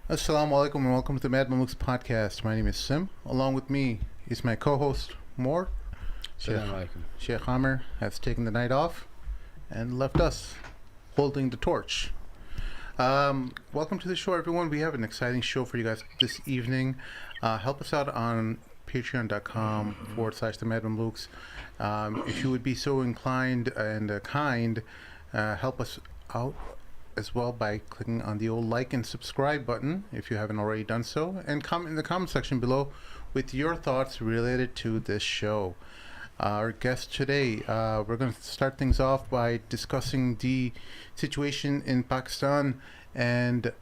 Assalamu alaikum and welcome to the Mad Mamluks podcast. My name is Sim. Along with me is my co-host Moore. Sheikh, Assalamu alaikum. Sheikh Omer has taken the night off and left us holding the torch. Welcome to the show, everyone. We have an exciting show for you guys this evening. Help us out on patreon.com/the Mad Mamluks. If you would be so inclined and kind, help us out as well by clicking on the old like and subscribe button if you haven't already done so, and comment in the comment section below with your thoughts related to this show. Our guest today, we're going to start things off by discussing the situation in Pakistan, and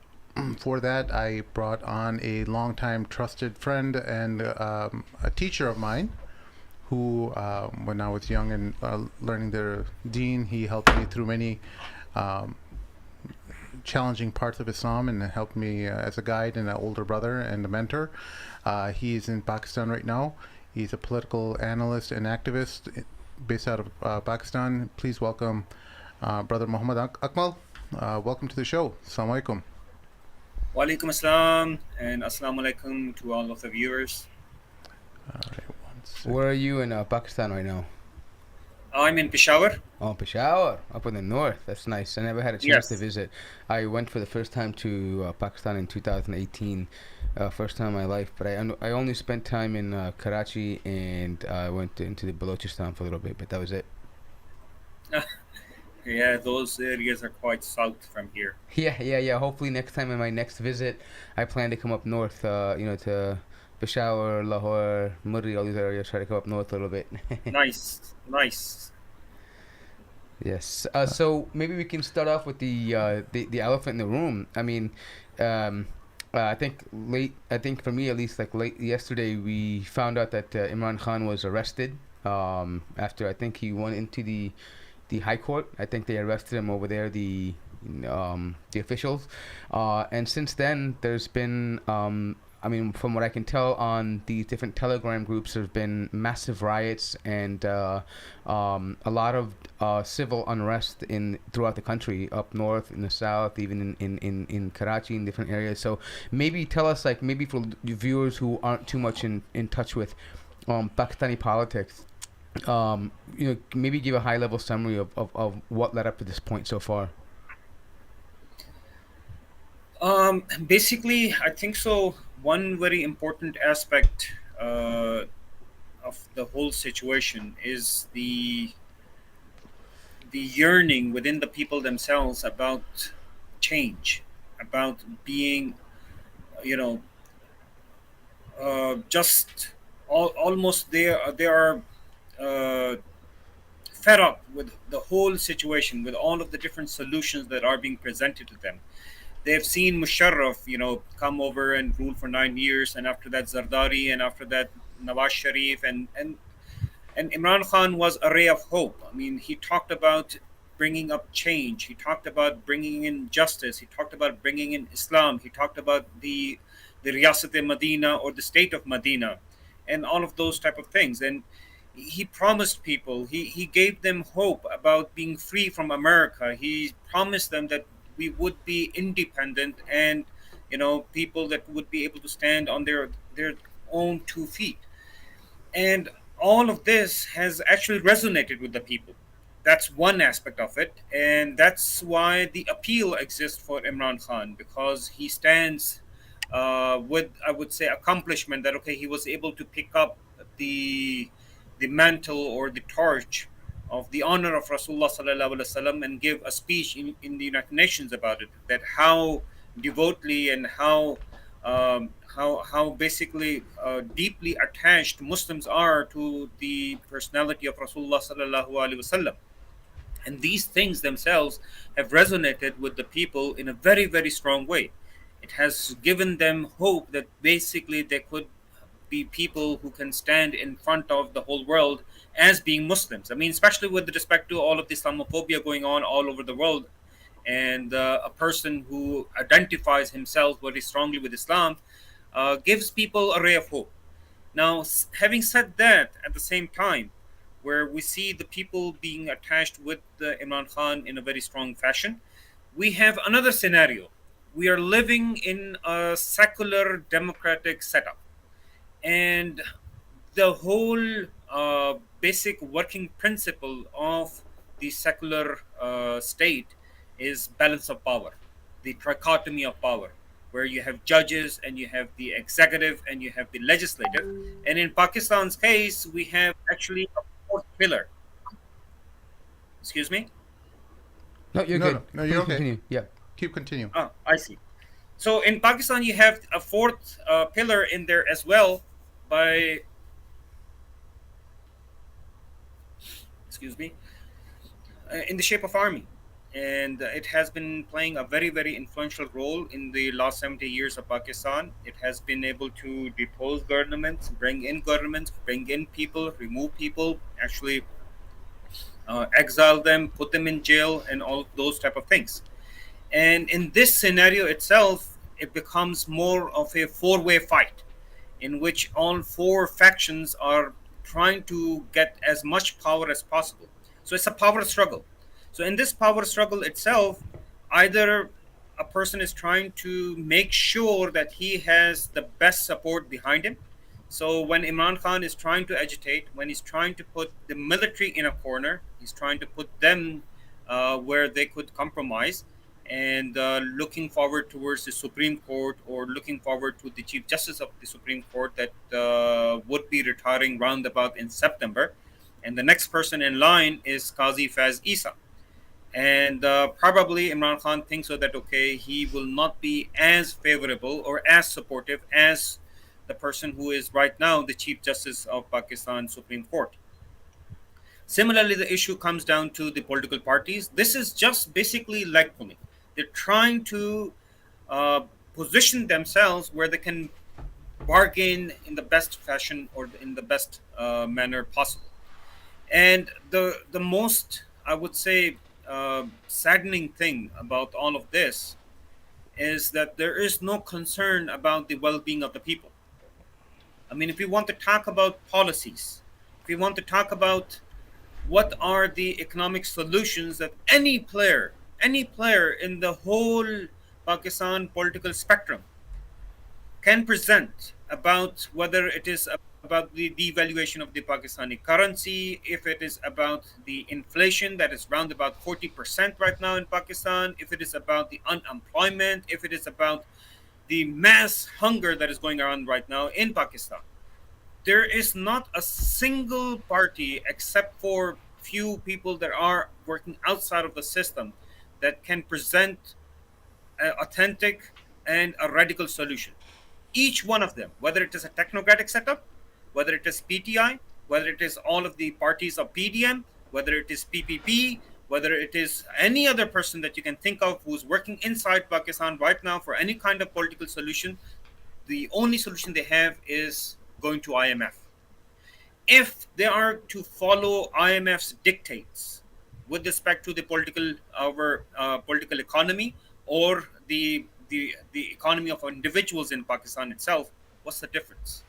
for that I brought on a longtime trusted friend and a teacher of mine who, when I was young and learning the deen, he helped me through many um, challenging parts of Islam and helped me as a guide and an older brother and a mentor. He is in Pakistan right now. He's a political analyst and activist based out of Pakistan. Please welcome Brother Mohammed Akmal. Welcome to the show. Assalamu alaikum. Walaikum assalam and assalamu alaikum to all of the viewers. All right, one second. Where are you in Pakistan right now? I'm in Peshawar. Oh, Peshawar, up in the north. That's nice. I never had a chance to Yes. visit. I went for the first time to Pakistan in 2018. First time in my life, but I only spent time in Karachi, and I went into the Balochistan for a little bit, but that was it. Yeah, those areas are quite south from here. Yeah. Hopefully next time in my next visit, I plan to come up north, to Peshawar, Lahore, Murri, all these areas, try to come up north a little bit. Nice. Yes. So maybe we can start off with the elephant in the room. I mean, I think for me at least, like late yesterday, we found out that Imran Khan was arrested. After I think he went into the high court. I think they arrested him over there. The officials. And since then, there's been. I mean, from what I can tell on these different Telegram groups, there's been massive riots and a lot of civil unrest throughout the country, up north, in the south, even in Karachi, in different areas. So maybe tell us, like, maybe for viewers who aren't too much in touch with Pakistani politics, maybe give a high-level summary of what led up to this point so far. Basically, I think so. One very important aspect of the whole situation is the yearning within the people themselves about change, about being, you know, just almost they are uh, fed up with the whole situation, with all of the different solutions that are being presented to them. They've seen Musharraf, come over and rule for 9 years, and after that Zardari, and after that Nawaz Sharif, and Imran Khan was a ray of hope. I mean, he talked about bringing up change. He talked about bringing in justice. He talked about bringing in Islam. He talked about the Riyasat-e Medina, or the state of Medina, and all of those type of things. And he promised people. He gave them hope about being free from America. He promised them that we would be independent, and people that would be able to stand on their own 2 feet. And all of this has actually resonated with the people. That's one aspect of it, and that's why the appeal exists for Imran Khan, because he stands with, I would say, accomplishment, that okay, he was able to pick up the mantle or the torch of the honor of Rasulullah sallallahu alaihi wasallam, and give a speech in the United Nations about it, that how devotedly and how basically deeply attached Muslims are to the personality of Rasulullah sallallahu alaihi wasallam. And these things themselves have resonated with the people in a very, very strong way. It has given them hope that basically they could be people who can stand in front of the whole world as being Muslims. I mean, especially with respect to all of the Islamophobia going on all over the world, and a person who identifies himself very strongly with Islam gives people a ray of hope. Now, having said that, at the same time, where we see the people being attached with Imran Khan in a very strong fashion, we have another scenario we are living in a secular democratic setup, and the whole basic working principle of the secular state is balance of power, the trichotomy of power, where you have judges and you have the executive and you have the legislative. And in Pakistan's case, we have actually a fourth pillar. Excuse me. No, you're No, good. no, no, you're Please okay. continue. Yeah. Keep continue. Ah, I see. So in Pakistan, you have a fourth pillar in there as well, by, excuse me, in the shape of army, and it has been playing a very influential role in the last 70 years of Pakistan. It has been able to depose governments, bring in people, remove people, actually exile them, put them in jail, and all those type of things. And in this scenario itself, it becomes more of a four-way fight in which all four factions are trying to get as much power as possible. So it's a power struggle. So in this power struggle itself, either a person is trying to make sure that he has the best support behind him. So when Imran Khan is trying to agitate, when he's trying to put the military in a corner, he's trying to put them where they could compromise, and looking forward towards the Supreme Court, or looking forward to the Chief Justice of the Supreme Court that would be retiring roundabout in September. And the next person in line is Qazi Faiz Isa. And probably Imran Khan thinks so that, okay, he will not be as favorable or as supportive as the person who is right now the Chief Justice of Pakistan Supreme Court. Similarly, the issue comes down to the political parties. This is just basically leg pulling. They're trying to uh, position themselves where they can bargain in the best fashion, or in the best manner possible. And the most, I would say, saddening thing about all of this is that there is no concern about the well-being of the people. I mean, if we want to talk about policies, if we want to talk about what are the economic solutions that any player in the whole Pakistan political spectrum can present, about whether it is about the devaluation of the Pakistani currency, if it is about the inflation that is around about 40% right now in Pakistan, if it is about the unemployment, if it is about the mass hunger that is going around right now in Pakistan. There is not a single party, except for few people that are working outside of the system, that can present an authentic and a radical solution. Each one of them, whether it is a technocratic setup, whether it is PTI, whether it is all of the parties of PDM, whether it is PPP, whether it is any other person that you can think of who's working inside Pakistan right now for any kind of political solution, the only solution they have is going to IMF. If they are to follow IMF's dictates with respect to the political economy, or the economy of individuals in Pakistan itself, what's the difference?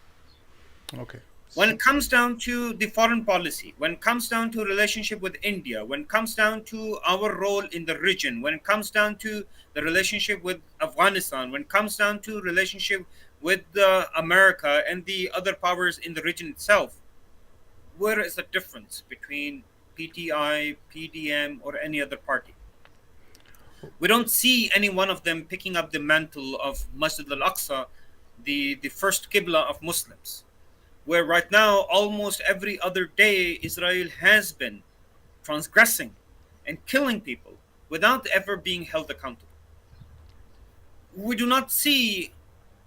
Okay. When it comes down to the foreign policy, when it comes down to relationship with India, when it comes down to our role in the region, when it comes down to the relationship with Afghanistan, when it comes down to relationship with America and the other powers in the region itself, where is the difference between PTI, PDM, or any other party? We don't see any one of them picking up the mantle of Masjid al-Aqsa, the first Qibla of Muslims, where right now, almost every other day, Israel has been transgressing and killing people without ever being held accountable. We do not see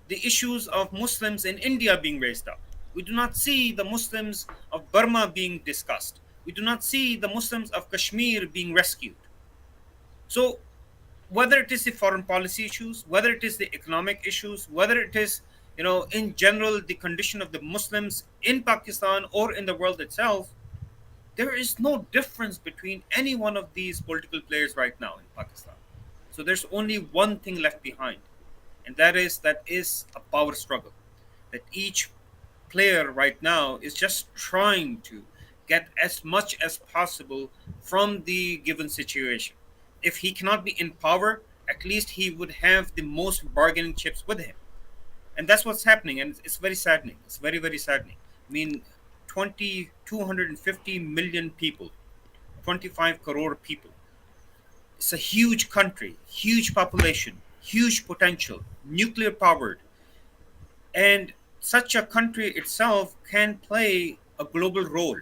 the issues of Muslims in India being raised up. We do not see the Muslims of Burma being discussed. We do not see the Muslims of Kashmir being rescued. So, whether it is the foreign policy issues, whether it is the economic issues, whether it is, in general, the condition of the Muslims in Pakistan or in the world itself, there is no difference between any one of these political players right now in Pakistan. So there's only one thing left behind, and that is a power struggle. That each player right now is just trying to get as much as possible from the given situation. If he cannot be in power, at least he would have the most bargaining chips with him. And that's what's happening. And it's very saddening. It's very, very saddening. I mean, 250 million people, 25 crore people. It's a huge country, huge population, huge potential, nuclear powered. And such a country itself can play a global role.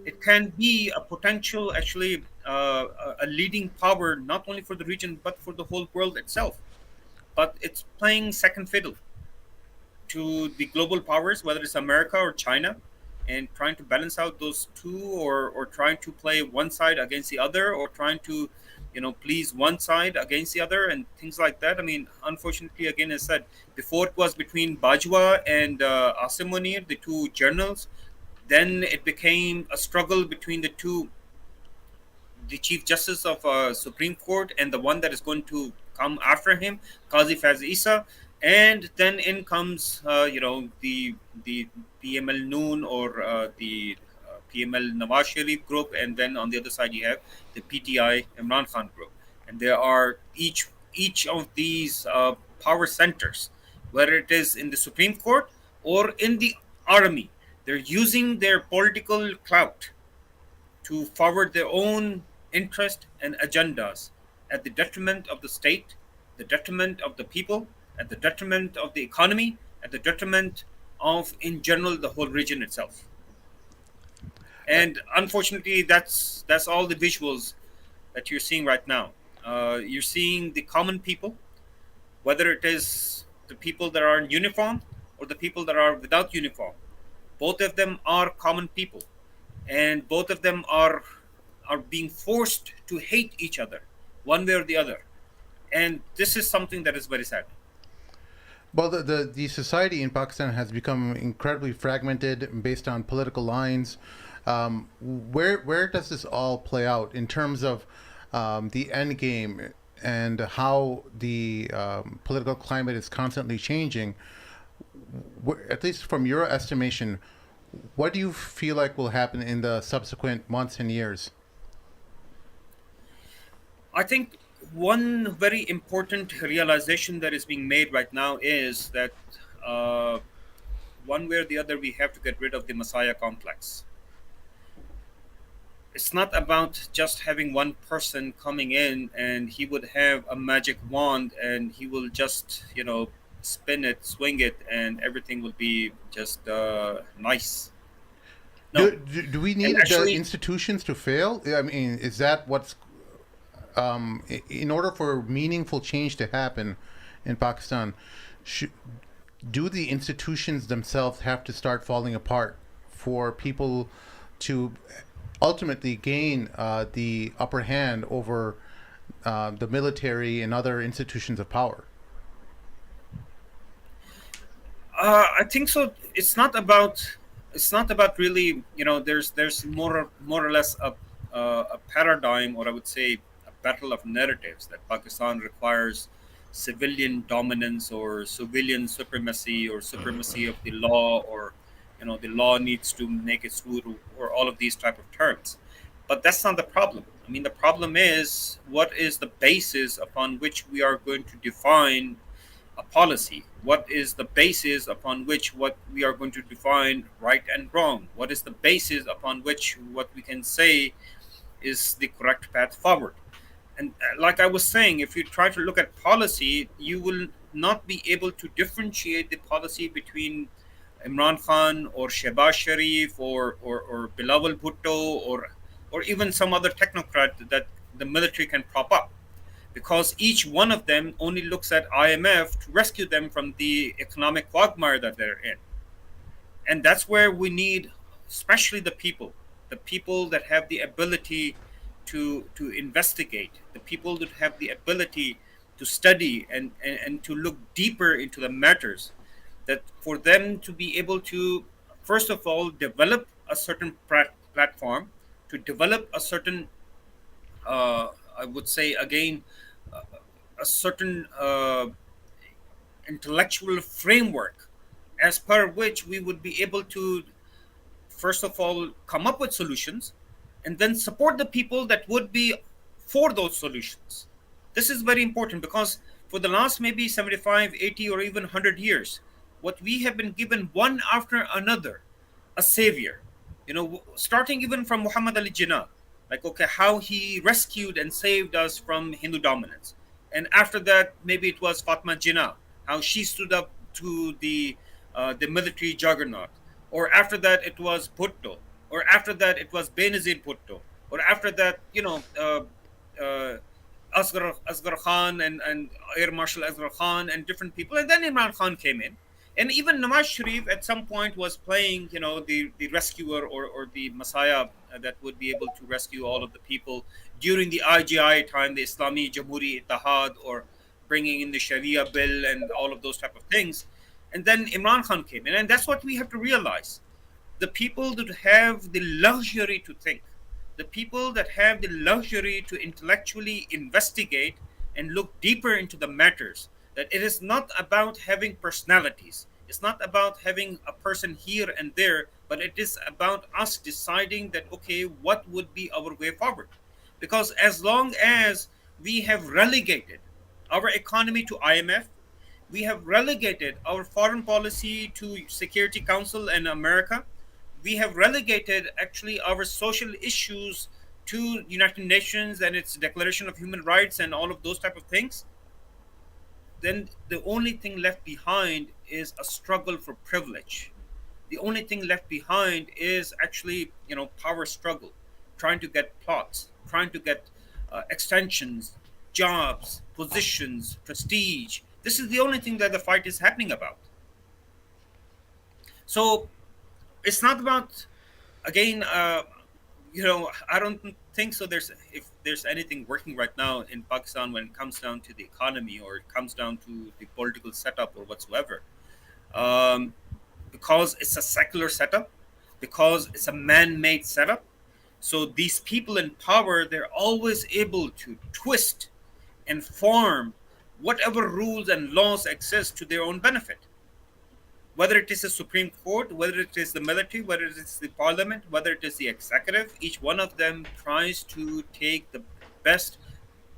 It can be a potential, actually, a leading power, not only for the region, but for the whole world itself. But it's playing second fiddle to the global powers, whether it's America or China, and trying to balance out those two, or trying to play one side against the other, or trying to, please one side against the other, and things like that. I mean, unfortunately, again, as I said before, it was between Bajwa and Asim Munir, the two generals. Then it became a struggle between the Chief Justice of Supreme Court and the one that is going to come after him, Qazi Faz Isa, and then in comes the PML Noon, or the PML Nawaz Sharif group, and then on the other side you have the PTI Imran Khan group, and there are each of these power centers, whether it is in the Supreme Court or in the army, they're using their political clout to forward their own interest and agendas at the detriment of the state, the detriment of the people, at the detriment of the economy, at the detriment of, in general, the whole region itself. And unfortunately, that's all the visuals that you're seeing right now. You're seeing the common people, whether it is the people that are in uniform or the people that are without uniform. Both of them are common people, and both of them are being forced to hate each other, one way or the other. And this is something that is very sad. Well, the society in Pakistan has become incredibly fragmented based on political lines. Where does this all play out in terms of the end game, and how the political climate is constantly changing? At least from your estimation, what do you feel like will happen in the subsequent months and years? I think one very important realization that is being made right now is that uh, one way or the other, we have to get rid of the Messiah complex. It's not about just having one person coming in and he would have a magic wand and he will just, spin it, swing it, and everything will be just nice. No. Do we And need the actually, institutions to fail? I mean, is that what's in order for meaningful change to happen in Pakistan? Should, do the institutions themselves have to start falling apart for people to ultimately gain the upper hand over the military and other institutions of power? I think so. It's not about really. There's more or less a paradigm, or I would say a battle of narratives, that Pakistan requires civilian dominance or civilian supremacy or supremacy of the law, or the law needs to make its rule, or all of these type of terms. But that's not the problem. I mean, the problem is, what is the basis upon which we are going to define a policy? What is the basis upon which what we are going to define right and wrong? What is the basis upon which what we can say is the correct path forward? And like I was saying, if you try to look at policy, you will not be able to differentiate the policy between Imran Khan or Shehbaz Sharif, or Bilawal Bhutto, or even some other technocrat that the military can prop up, because each one of them only looks at IMF to rescue them from the economic quagmire that they're in. And that's where we need, especially the people that have the ability to investigate, the people that have the ability to study, and to look deeper into the matters, that for them to be able to, first of all, develop a certain platform, to develop a certain, I would say again, uh, a certain intellectual framework, as per which we would be able to, first of all, come up with solutions, and then support the people that would be for those solutions. This is very important because for the last maybe 75, 80, or even 100 years, what we have been given one after another, a savior. Starting even from Muhammad Ali Jinnah, like, okay, how he rescued and saved us from Hindu dominance. And after that, maybe it was Fatma Jinnah, how she stood up to the military juggernaut. Or after that, it was Bhutto. Or after that, it was Benazir Bhutto. Or after that, uh, Asghar Khan and Air Marshal Asghar Khan and different people, and then Imran Khan came in, and even Nawaz Sharif at some point was playing, the rescuer or the Messiah that would be able to rescue all of the people during the IGI time, the Islami Jamhuri Ittihad, or bringing in the Sharia bill and all of those type of things, and then Imran Khan came in, and that's what we have to realize. The people that have the luxury to think, the people that have the luxury to intellectually investigate and look deeper into the matters, that it is not about having personalities, it's not about having a person here and there, but it is about us deciding that, okay, what would be our way forward. Because as long as we have relegated our economy to IMF, we have relegated our foreign policy to Security Council and America, we have relegated actually our social issues to United Nations and its Declaration of Human Rights and all of those type of things, then the only thing left behind is a struggle for privilege. The only thing left behind is actually, power struggle, trying to get plots, trying to get extensions, jobs, positions, prestige. This is the only thing that the fight is happening about. So it's not about, again, I don't think so if there's anything working right now in Pakistan when it comes down to the economy or it comes down to the political setup or whatsoever, um, because it's a secular setup, because it's a man-made setup. So these people in power, they're always able to twist and form whatever rules and laws exist to their own benefit, whether it is the Supreme Court, whether it is the military, whether it is the parliament, whether it is the executive. Each one of them tries to take the best,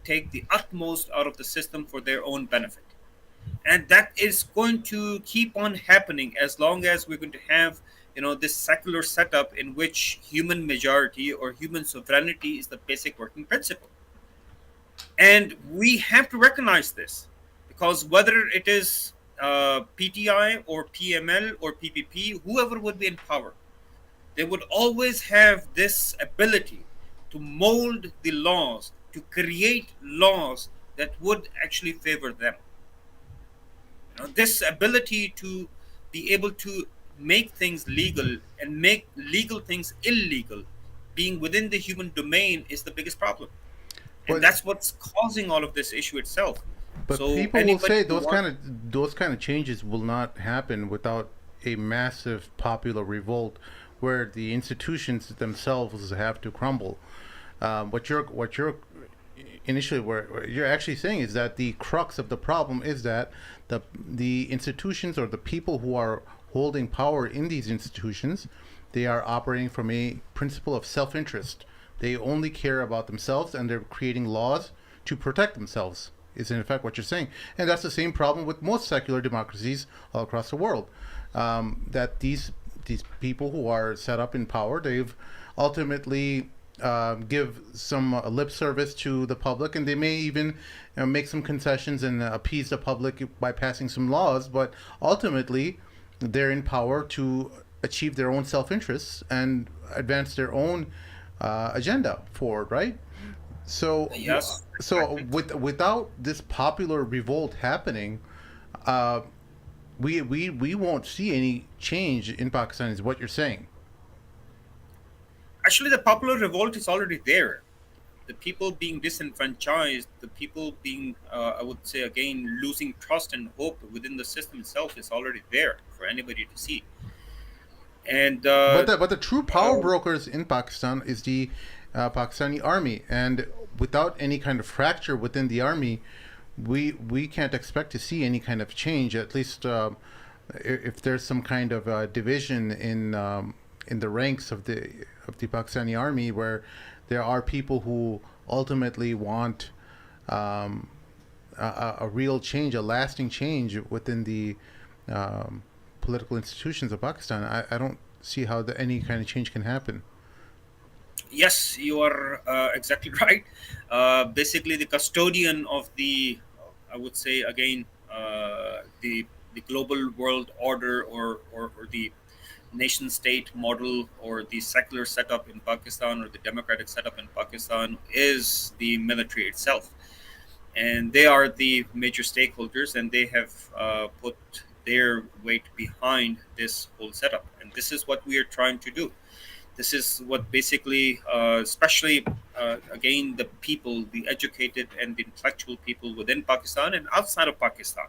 take the utmost out of the system for their own benefit. And that is going to keep on happening as long as we're going to have, this secular setup in which human majority or human sovereignty is the basic working principle. And we have to recognize this, because whether it is PTI or PML or PPP, whoever would be in power, they would always have this ability to mold the laws, to create laws that would actually favor them. This ability to be able to make things legal and make legal things illegal, being within the human domain, is the biggest problem. And But that's what's causing all of this issue itself. but So people will anybody say who wants, those kind of changes will not happen without a massive popular revolt, where the institutions themselves have to crumble. What you're initially what you're actually saying is that the crux of the problem is that the institutions or the people who are holding power in these institutions, they are operating from a principle of self-interest. They only care about themselves, and they're creating laws to protect themselves, is in effect what you're saying. And that's the same problem with most secular democracies all across the world. That these people who are set up in power, they've ultimately give some lip service to the public, and they may even make some concessions and appease the public by passing some laws, but ultimately they're in power to achieve their own self-interests and advance their own agenda forward, right? So, yes, so exactly. without this popular revolt happening, uh, we won't see any change in Pakistan, is what you're saying. Actually, the popular revolt is already there. The people being disenfranchised, the people being, I would say again, losing trust and hope within the system itself is already there for anybody to see. And But the true power brokers in Pakistan is the Pakistani army, and without any kind of fracture within the army, we can't expect to see any kind of change. At least if there's some kind of division in the ranks of the Pakistani army, where there are people who ultimately want um, a real change, a lasting change within the political institutions of Pakistan, I don't see how any kind of change can happen. Yes, you are exactly right. Basically, the custodian of the, I would say again, the global world order, or the nation state model, or the secular setup in Pakistan, or the democratic setup in Pakistan, is the military itself. And they are the major stakeholders, and they have put their weight behind this whole setup. And this is what we are trying to do. This is what basically, especially again, the people, the educated and the intellectual people within Pakistan and outside of Pakistan,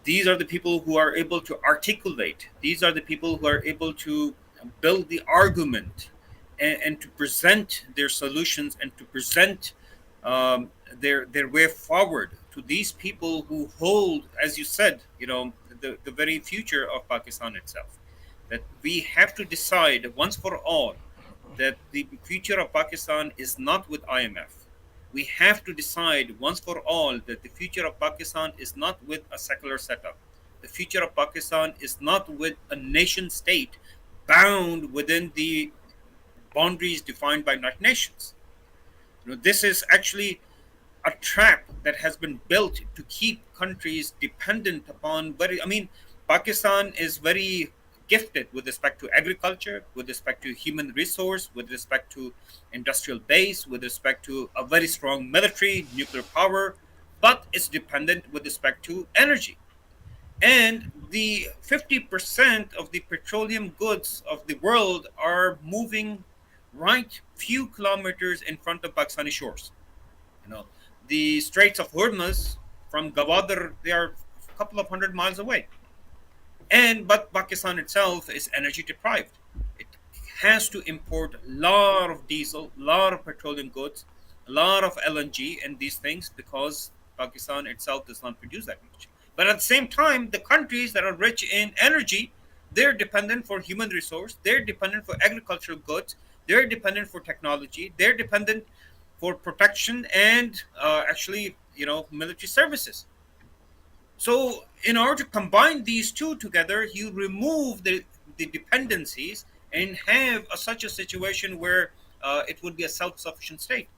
these are the people who are able to articulate, these are the people who are able to build the argument, and to present their solutions, and to present their way forward to these people who hold, as you said, the very future of Pakistan itself. That we have to decide once for all that the future of Pakistan is not with IMF. We have to decide once for all that the future of Pakistan is not with a secular setup. The future of Pakistan is not with a nation state bound within the boundaries defined by United Nations. This is actually a trap that has been built to keep countries dependent upon Pakistan is very gifted with respect to agriculture, with respect to human resource, with respect to industrial base, with respect to a very strong military, nuclear power, but it's dependent with respect to energy. And the 50% of the petroleum goods of the world are moving right few kilometers in front of Pakistani shores. You know, the Straits of Hormuz from Gawadar, they are a couple of 100 miles away. But Pakistan itself is energy deprived. It has to import a lot of diesel, a lot of petroleum goods, a lot of LNG and these things, because Pakistan itself does not produce that much. But at the same time, the countries that are rich in energy, they're dependent for human resource, they're dependent for agricultural goods, they're dependent for technology, they're dependent for protection and military services. So, in order to combine these two together, you remove the dependencies and have such a situation where it would be a self sufficient state.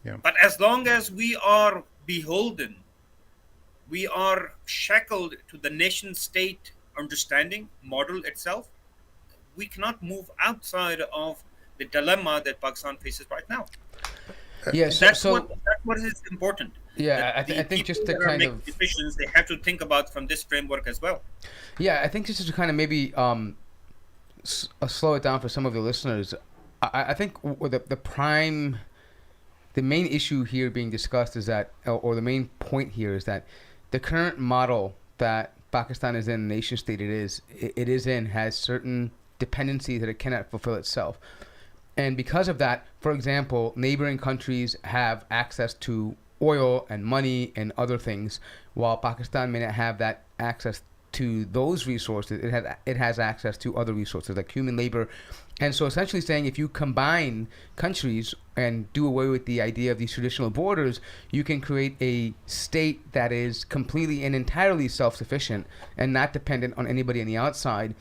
Yeah. But as long as we are beholden, we are shackled to the nation state understanding model itself, we cannot move outside of the dilemma that Pakistan faces right now. Yeah, That's what is important. Yeah, That I think people just to that are kind making of decisions, they have to think about from this framework as well. yeah, I think just to kind of maybe slow it down for some of the listeners. I think the main issue here being discussed is that, or the main point here is that the current model that Pakistan is in, the nation state it is in, has certain dependencies that it cannot fulfill itself. And because of that, for example, neighboring countries have access to oil and money and other things, while Pakistan may not have that access to those resources. It has access to other resources like human labor. And so essentially saying, if you combine countries and do away with the idea of these traditional borders, you can create a state that is completely and entirely self-sufficient and not dependent on anybody on the outside.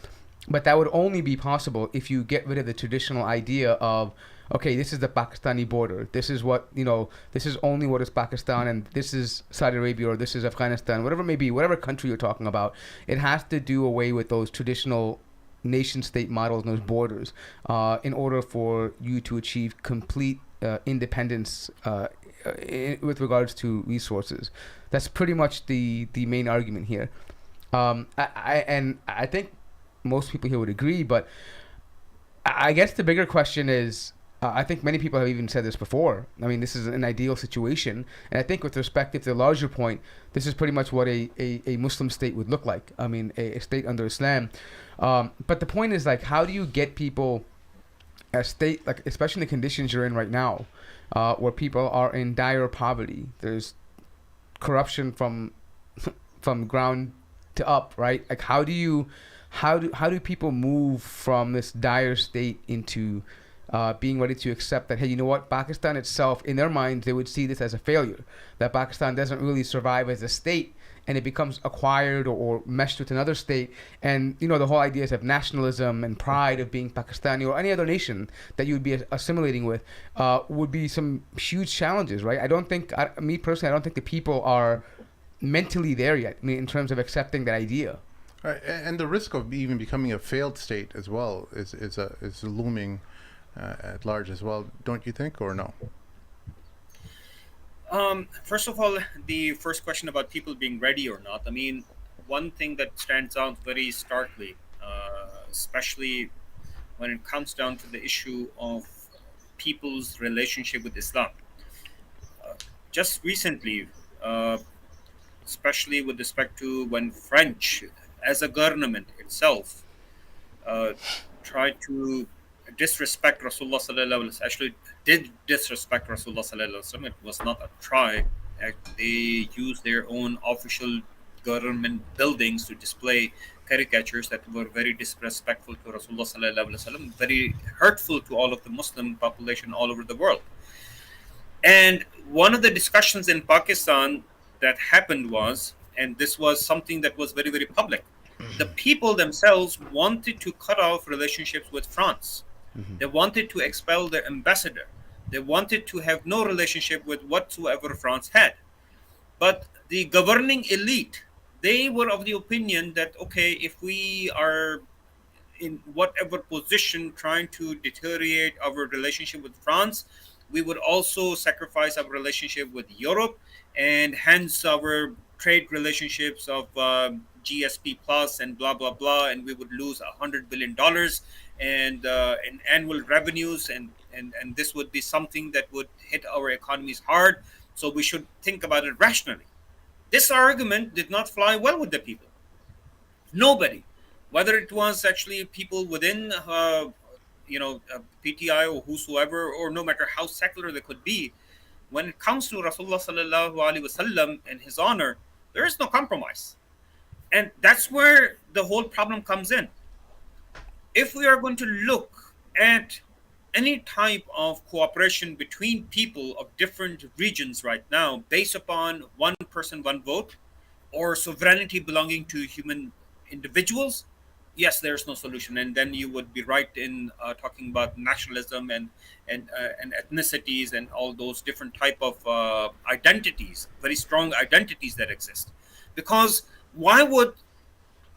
But that would only be possible if you get rid of the traditional idea of, okay, this is the Pakistani border. This is what, this is only what is Pakistan, and this is Saudi Arabia, or this is Afghanistan, whatever it may be, whatever country you're talking about. It has to do away with those traditional nation-state models and those borders in order for you to achieve complete independence with regards to resources. That's pretty much the main argument here. I think most people here would agree, but I guess the bigger question is, I think many people have even said this before. I mean, this is an ideal situation, and I think with respect to the larger point, this is pretty much what a Muslim state would look like. I mean, a state under Islam. But the point is, like, how do you get people, a state, like, especially in the conditions you're in right now, where people are in dire poverty, there's corruption from ground to up, right? Like, how do people move from this dire state into being ready to accept that, hey, you know what, Pakistan itself, in their minds, they would see this as a failure, that Pakistan doesn't really survive as a state, and it becomes acquired or meshed with another state. And, you know, the whole ideas of nationalism and pride of being Pakistani or any other nation that you would be assimilating with would be some huge challenges, right? I don't think, me personally, I don't think the people are mentally there yet, I mean, in terms of accepting that idea. Right, and the risk of even becoming a failed state as well is looming at large as well, don't you think, or no? First of all, the first question about people being ready or not. I mean, one thing that stands out very starkly, especially when it comes down to the issue of people's relationship with Islam. Just recently, uh, especially with respect to when French, as a government itself, uh, tried to disrespect Rasulullah sallallahu alaihi wasallam. Actually, did disrespect Rasulullah sallallahu alaihi wasallam. It was not a try. They used their own official government buildings to display caricatures that were very disrespectful to Rasulullah sallallahu alaihi wasallam, very hurtful to all of the Muslim population all over the world. And one of the discussions in Pakistan that happened was, and this was something that was very, very public, the people themselves wanted to cut off relationships with France. Mm-hmm. They wanted to expel their ambassador. They wanted to have no relationship with whatsoever France had. But the governing elite, they were of the opinion that, okay, if we are in whatever position trying to deteriorate our relationship with France, we would also sacrifice our relationship with Europe, and hence our trade relationships of GSP plus and blah blah blah, and we would lose $100 billion and in annual revenues, and this would be something that would hit our economies hard. So we should think about it rationally. This argument did not fly well with the people. Nobody, whether it was actually people within PTI or whosoever, or no matter how secular they could be, when it comes to Rasulullah sallallahu alaihi wasallam and his honor, there is no compromise. And that's where the whole problem comes in. If we are going to look at any type of cooperation between people of different regions right now based upon one person, one vote, or sovereignty belonging to human individuals, yes, there's no solution. And then you would be right in talking about nationalism and ethnicities and all those different type of identities, very strong identities that exist. Because why would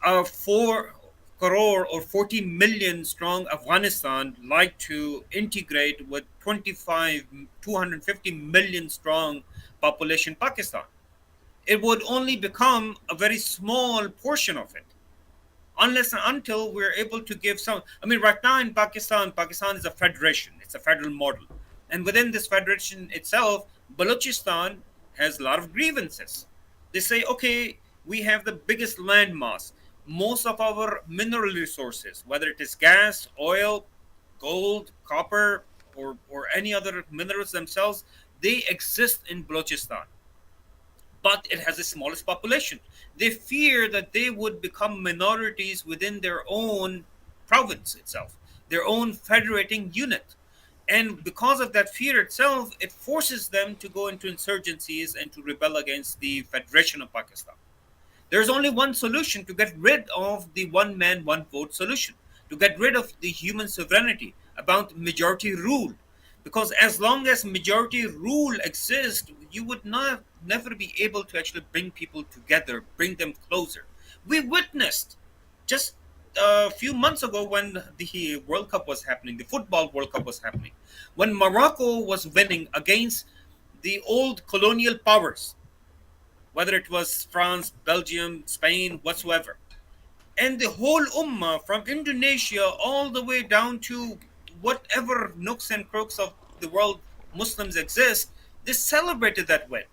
a 4 crore or 40 million strong Afghanistan like to integrate with 250 million strong population Pakistan? It would only become a very small portion of it, unless and until we're able to give some. I mean, right now in Pakistan is a federation, it's a federal model. And within this federation itself, Balochistan has a lot of grievances. They say, okay, we have the biggest land mass. Most of our mineral resources, whether it is gas, oil, gold, copper, or any other minerals themselves, they exist in Balochistan, but it has the smallest population. They fear that they would become minorities within their own province itself, their own federating unit. And because of that fear itself, it forces them to go into insurgencies and to rebel against the Federation of Pakistan. There's only one solution to get rid of the one man, one vote solution, to get rid of the human sovereignty about majority rule. Because as long as majority rule exists, you would not never be able to actually bring people together, bring them closer. We witnessed just a few months ago when the World Cup was happening, the football World Cup was happening, when Morocco was winning against the old colonial powers, whether it was France, Belgium, Spain, whatsoever. And the whole ummah from Indonesia all the way down to whatever nooks and crooks of the world Muslims exist, they celebrated that win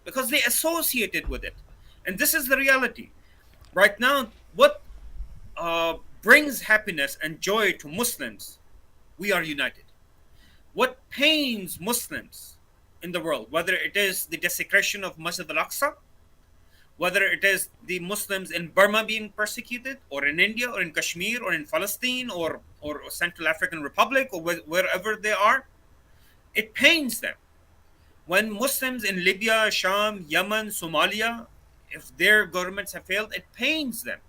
because they associated with it. And this is the reality. Right now, what brings happiness and joy to Muslims, we are united. What pains Muslims in the world, whether it is the desecration of Masjid al-Aqsa, whether it is the Muslims in Burma being persecuted, or in India, or in Kashmir, or in Palestine, or or Central African Republic or wherever they are, it pains them. When Muslims in Libya, Sham, Yemen, Somalia, if their governments have failed, it pains them.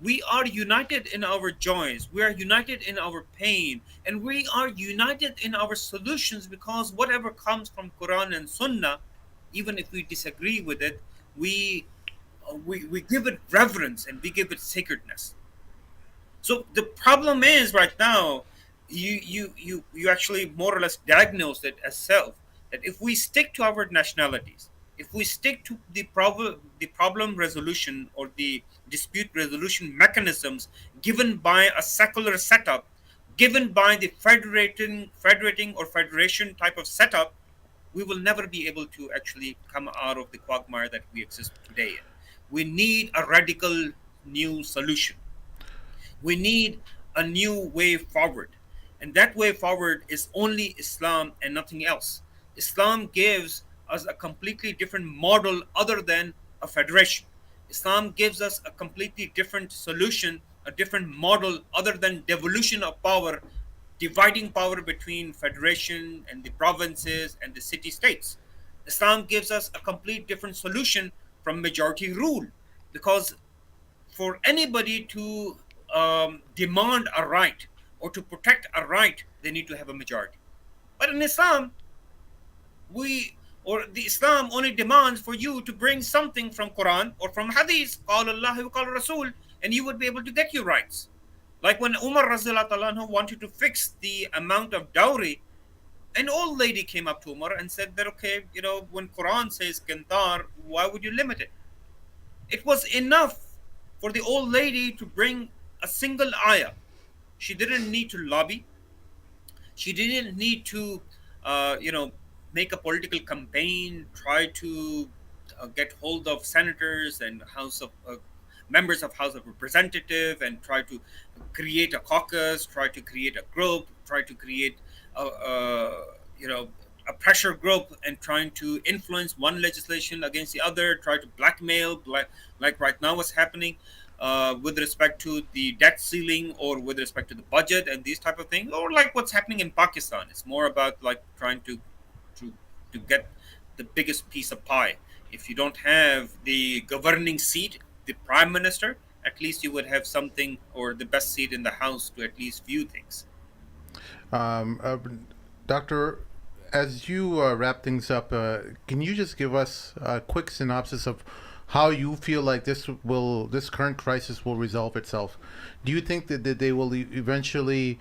We are united in our joys, we are united in our pain, and we are united in our solutions, because whatever comes from Quran and Sunnah, even if we disagree with it, we we give it reverence and we give it sacredness. So the problem is right now, you actually more or less diagnosed it as self, that if we stick to our nationalities, if we stick to the problem resolution or the dispute resolution mechanisms given by a secular setup, given by the federating or federation type of setup, we will never be able to actually come out of the quagmire that we exist today in. We need a radical new solution. We need a new way forward. And that way forward is only Islam and nothing else. Islam gives us a completely different model other than a federation. Islam gives us a completely different solution, a different model other than devolution of power, dividing power between federation and the provinces and the city states. Islam gives us a complete different solution from majority rule, because for anybody to demand a right or to protect a right, they need to have a majority. But in Islam, we or the Islam only demands for you to bring something from Quran or from Hadith, قال الله وقال Rasul, and you would be able to get your rights. Like when Umar Razillah anhu wanted to fix the amount of dowry, an old lady came up to Umar and said that, okay, when Quran says Kantar, why would you limit it? It was enough for the old lady to bring a single ayah. She didn't need to lobby. She didn't need to, make a political campaign, try to get hold of senators and House of members of House of Representative, and try to create a caucus, try to create a group, try to create a pressure group, and trying to influence one legislation against the other, try to blackmail, like right now what's happening with respect to the debt ceiling or with respect to the budget and these type of things, or like what's happening in Pakistan. It's more about like trying to to get the biggest piece of pie. If you don't have the governing seat, the prime minister, at least you would have something, or the best seat in the house to at least view things. Um, uh, Doctor, as you wrap things up, can you just give us a quick synopsis of how you feel like this current crisis will resolve itself? Do you think that they will eventually,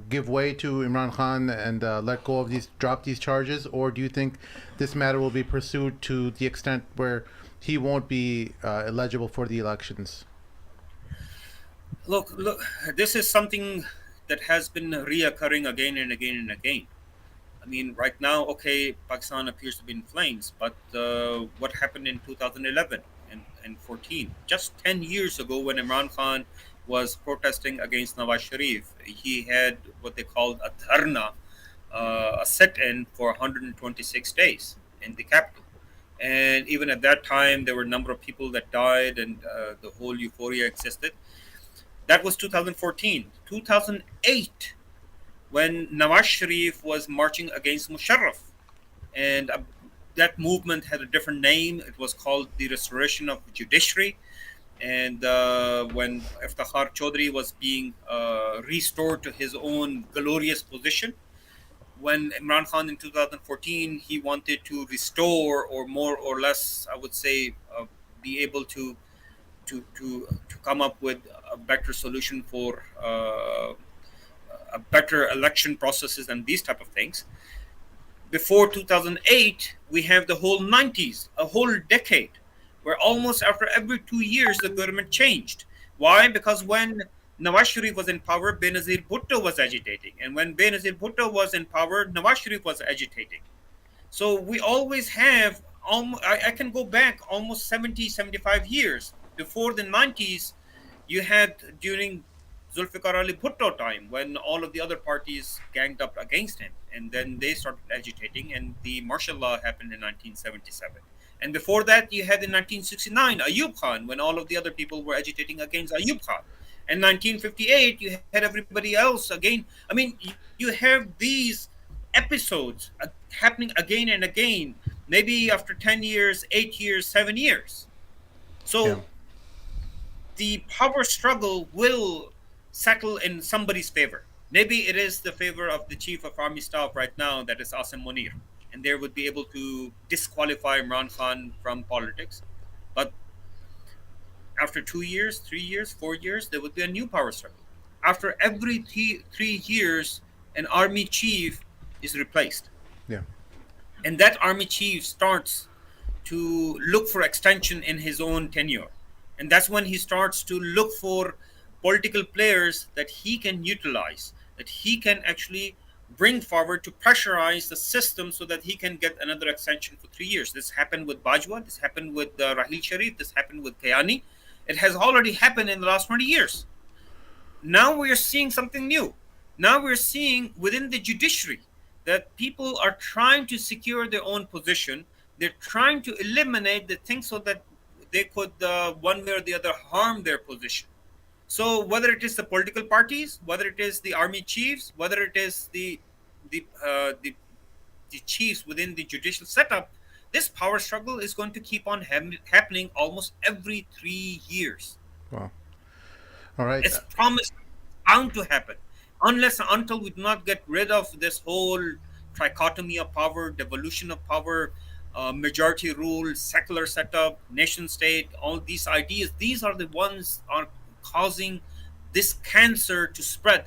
give way to Imran Khan and let go of drop these charges, or do you think this matter will be pursued to the extent where he won't be eligible for the elections? Look, this is something that has been reoccurring again and again and again. I mean, right now, okay, Pakistan appears to be in flames, but what happened in 2011 and 14? Just 10 years ago, when Imran Khan was protesting against Nawaz Sharif, he had what they called a dharna, a sit-in for 126 days in the capital. And even at that time, there were a number of people that died, and the whole euphoria existed. That was 2014. 2008, when Nawaz Sharif was marching against Musharraf. And that movement had a different name. It was called the Restoration of Judiciary. And when Iftikhar Chaudhry was being restored to his own glorious position, when Imran Khan in 2014, he wanted to restore, or more or less, I would say, be able to come up with a better solution for a better election processes and these type of things. Before 2008, we have the whole 90s, a whole decade, where almost after every 2 years the government changed. Why? Because when Nawaz Sharif was in power, Benazir Bhutto was agitating, and when Benazir Bhutto was in power, Nawaz Sharif was agitating. So we always have, I can go back almost 70, 75 years. Before the 90s, you had during Zulfikar Ali Bhutto time, when all of the other parties ganged up against him, and then they started agitating, and the martial law happened in 1977. And before that, you had in 1969 Ayub Khan, when all of the other people were agitating against Ayub Khan. In 1958, you had everybody else again. I mean, you have these episodes happening again and again, maybe after 10 years, 8 years, 7 years. Yeah. So the power struggle will settle in somebody's favor. Maybe it is the favor of the chief of army staff right now, that is Asim Munir, and they would be able to disqualify Imran Khan from politics. But after 2 years, 3 years, 4 years, there would be a new power struggle. After every 3 years, an army chief is replaced, Yeah. and that army chief starts to look for extension in his own tenure. And that's when he starts to look for political players that he can utilize, that he can actually bring forward to pressurize the system so that he can get another extension for 3 years. This happened with Bajwa, this happened with Rahil Sharif, this happened with Kayani. It has already happened in the last 20 years. Now we are seeing something new. Now we're seeing within the judiciary that people are trying to secure their own position. They're trying to eliminate the things so that they could, one way or the other, harm their position. So whether it is the political parties, whether it is the army chiefs, whether it is the uh, the, the chiefs within the judicial setup, this power struggle is going to keep on happening almost every 3 years. Wow. All right. It's promised, bound to happen, unless until we do not get rid of this whole trichotomy of power, devolution of power, majority rule, secular setup, nation state. All these ideas, these are the ones are causing this cancer to spread.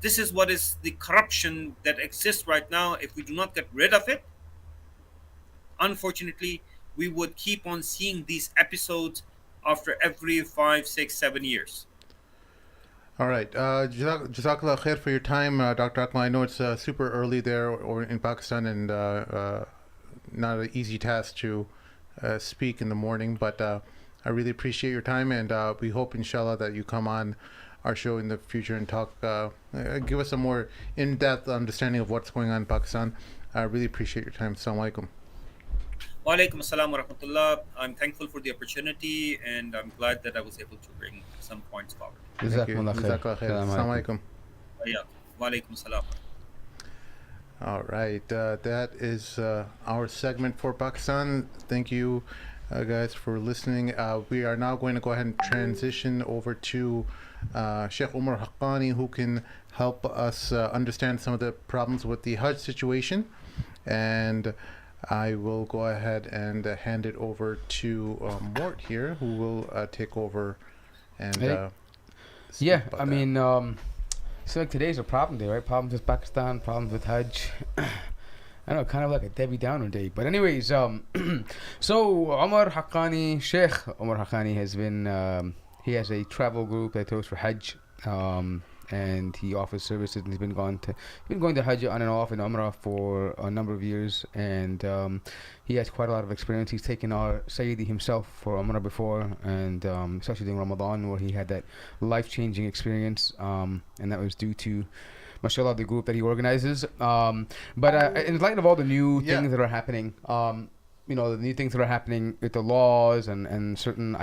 This is what is the corruption that exists right now. If we do not get rid of it, unfortunately, we would keep on seeing these episodes after every 5, 6, 7 years. All right. Jazakallah khair for your time, Dr. Akmal. I know it's super early there or in Pakistan, and not an easy task to speak in the morning, but I really appreciate your time, and we hope, inshallah, that you come on our show in the future and talk, give us a more in-depth understanding of what's going on in Pakistan. I really appreciate your time. Assalamu alaikum. Wa alaikum assalam wa rahmatullah. I'm thankful for the opportunity, and I'm glad that I was able to bring some points forward. Thank you. Jazakumullah khair. Jazakallah khair. Assalamu Assalamu alaikum. alaikum. Yeah. Wa alaikum assalam. All right, that is our segment for Pakistan. Thank you, guys, for listening. We are now going to go ahead and transition over to Shaykh Omer Haqqani, who can help us understand some of the problems with the Hajj situation. And I will go ahead and hand it over to Mort here, who will take over and Hey. speak Yeah, about I that. mean, so like today's a problem day, right? Problems with Pakistan, problems with Hajj. I don't know, kind of like a Debbie Downer day. But anyways, so Omer Haqqani, Sheikh Omer Haqqani has been, he has a travel group that goes for Hajj, and he offers services, and he's been going to Hajj on and off in Umrah for a number of years, and he has quite a lot of experience. He's taken our Sayyidi himself for Umrah before, and especially during Ramadan, where he had that life-changing experience, and that was due to, mashallah, the group that he organizes. But in light of all the new Yeah. things that are happening, the new things that are happening with the laws and certain,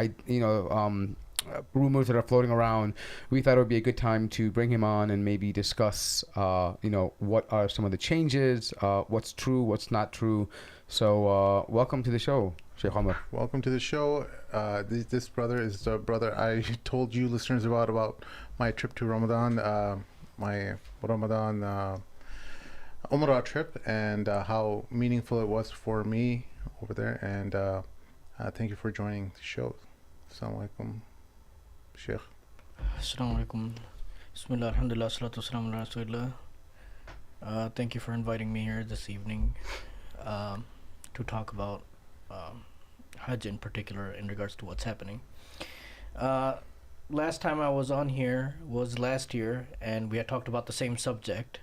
rumors that are floating around, we thought it would be a good time to bring him on and maybe discuss, what are some of the changes, what's true, what's not true. So, welcome to the show, Shaykh Omer. Welcome to the show. This brother is the brother I told you listeners about my trip to Ramadan, my Ramadan Umrah trip, and how meaningful it was for me over there. And thank you for joining the show. Assalamu alaikum, Sheikh. Assalamu alaikum. Bismillah, alhamdulillah, salatu wassalamu ala rasulillah. Thank you for inviting me here this evening to talk about Hajj in particular in regards to what's happening. Last time I was on here was last year, and we had talked about the same subject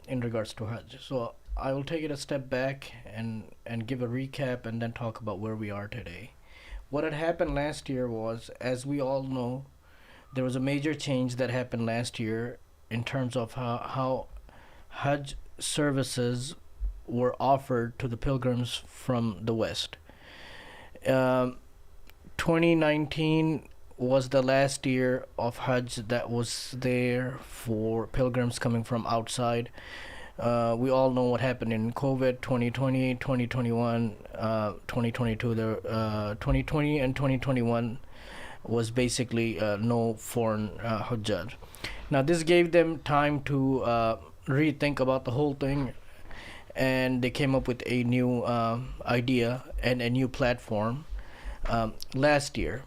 in regards to Hajj. So I will take it a step back and give a recap and then talk about where we are today. What had happened last year was, as we all know, there was a major change that happened last year in terms of how Hajj services were offered to the pilgrims from the West. 2019 was the last year of Hajj that was there for pilgrims coming from outside. We all know what happened in COVID 2020, 2021, 2022. 2020 and 2021 was basically no foreign Hujjaj. Now, this gave them time to rethink about the whole thing, and they came up with a new idea and a new platform last year.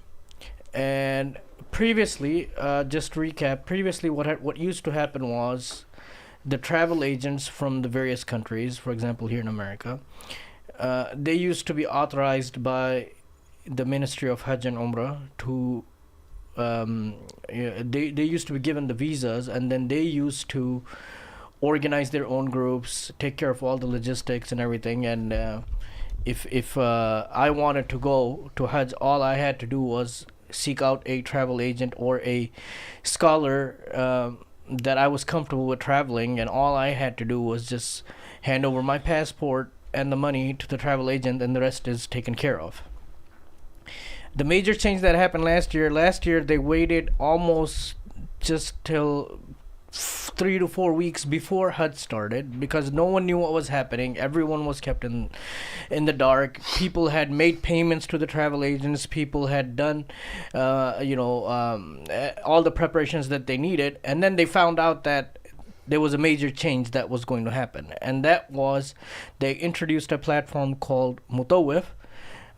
And previously, just to recap, previously what used to happen was the travel agents from the various countries, for example, here in America, they used to be authorized by the Ministry of Hajj and Umrah to, they used to be given the visas, and then they used to organize their own groups, take care of all the logistics and everything. And if I wanted to go to Hajj, all I had to do was seek out a travel agent or a scholar that I was comfortable with traveling, and all I had to do was just hand over my passport and the money to the travel agent, and the rest is taken care of. The major change that happened last year they waited almost just till 3 to 4 weeks before Hajj started, because no one knew what was happening. Everyone was kept in the dark. People had made payments to the travel agents. People had done all the preparations that they needed, and then they found out that there was a major change that was going to happen, and that was they introduced a platform called Mutawif.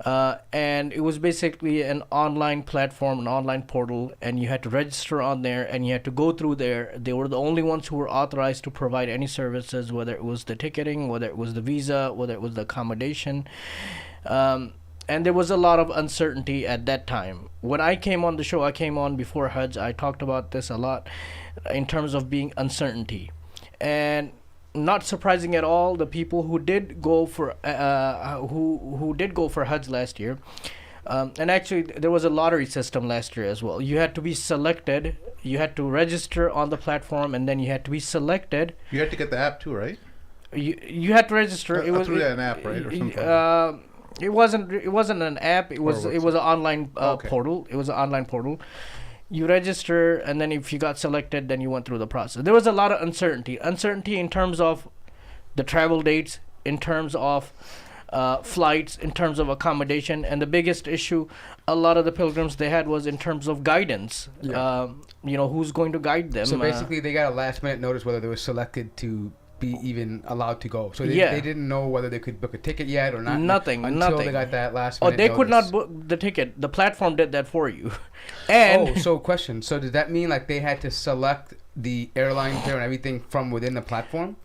And it was basically an online platform, an online portal, and you had to register on there, and you had to go through there. They were the only ones who were authorized to provide any services, whether it was the ticketing, whether it was the visa, whether it was the accommodation. And there was a lot of uncertainty at that time. When I came on the show, I came on before Hajj, I talked about this a lot in terms of being uncertainty. And not surprising at all, the people who did go for who did go for Hajj last year, and actually there was a lottery system last year as well. You had to be selected, you had to register on the platform, and then you had to be selected. You had to get the app too, right? You had to register. It was through an app, right, or something. It wasn't an app. It was an online portal. It was an online portal. You register, and then if you got selected, then you went through the process. There was a lot of uncertainty in terms of the travel dates, in terms of flights, in terms of accommodation, and the biggest issue a lot of the pilgrims they had was in terms of guidance. Who's going to guide them. So basically they got a last minute notice whether they were selected to be even allowed to go. So they didn't know whether they could book a ticket yet or not. Nothing. Until they got that last minute they notice. could not book the ticket. The platform did that for you. And question. So did that mean like they had to select the airline there and everything from within the platform?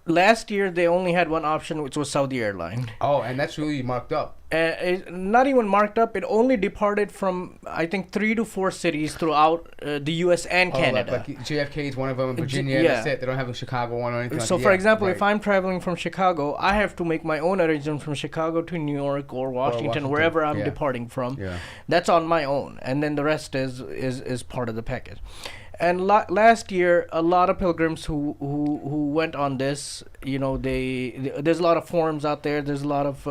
Last year they only had one option, which was Saudi Airline. Oh, and that's really marked up. Not even marked up. It only departed from, I think, 3 to 4 cities throughout the U.S. and Canada. Like JFK is one of them. Virginia, that's it. They don't have a Chicago one or anything. So, for example, if I'm traveling from Chicago, I have to make my own arrangement from Chicago to New York or Washington, wherever I'm departing from. Yeah. That's on my own, and then the rest is part of the package. And last year, a lot of pilgrims who went on this, there's a lot of forums out there. There's a lot of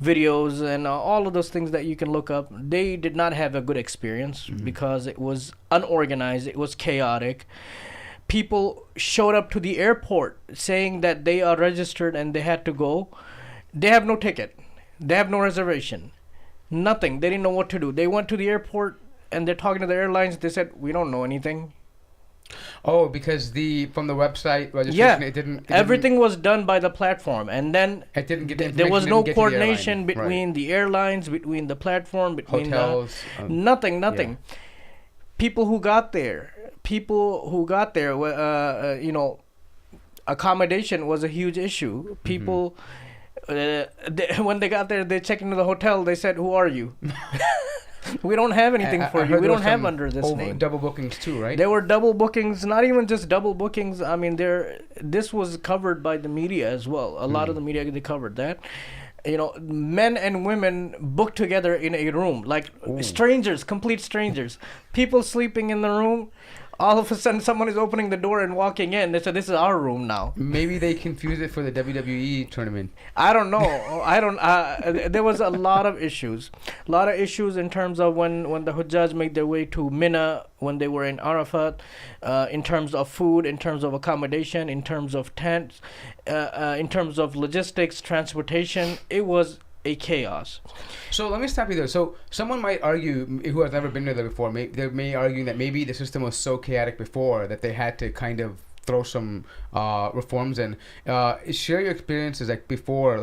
videos and all of those things that you can look up. They did not have a good experience because it was unorganized. It was chaotic. People showed up to the airport saying that they are registered and they had to go. They have no ticket. They have no reservation. Nothing. They didn't know what to do. They went to the airport and they're talking to the airlines. They said, we don't know anything. Oh, because from the website registration, it didn't. Everything was done by the platform, and then it didn't get. There was no coordination between the airlines, between the platform, between hotels. Nothing. Yeah. People who got there, accommodation was a huge issue. People, when they got there, they checked into the hotel. They said, "Who are you?" We don't have anything for you. We don't have under this name. Double bookings too, right? There were double bookings, not even just double bookings. I mean, this was covered by the media as well. A lot of the media, they covered that. Men and women booked together in a room, like strangers, complete strangers. People sleeping in the room. all of a sudden someone is opening the door and walking in. They said, "This is our room now." Maybe they confused it for the WWE tournament. I don't know. I don't. There was a lot of issues. In terms of when the Hujjaj made their way to Mina, when they were in Arafat, in terms of food, in terms of accommodation, in terms of tents, in terms of logistics, transportation. It was a chaos. So let me stop you there. So someone might argue, who has never been there before, they may argue that maybe the system was so chaotic before that they had to kind of throw some reforms in. Share your experiences before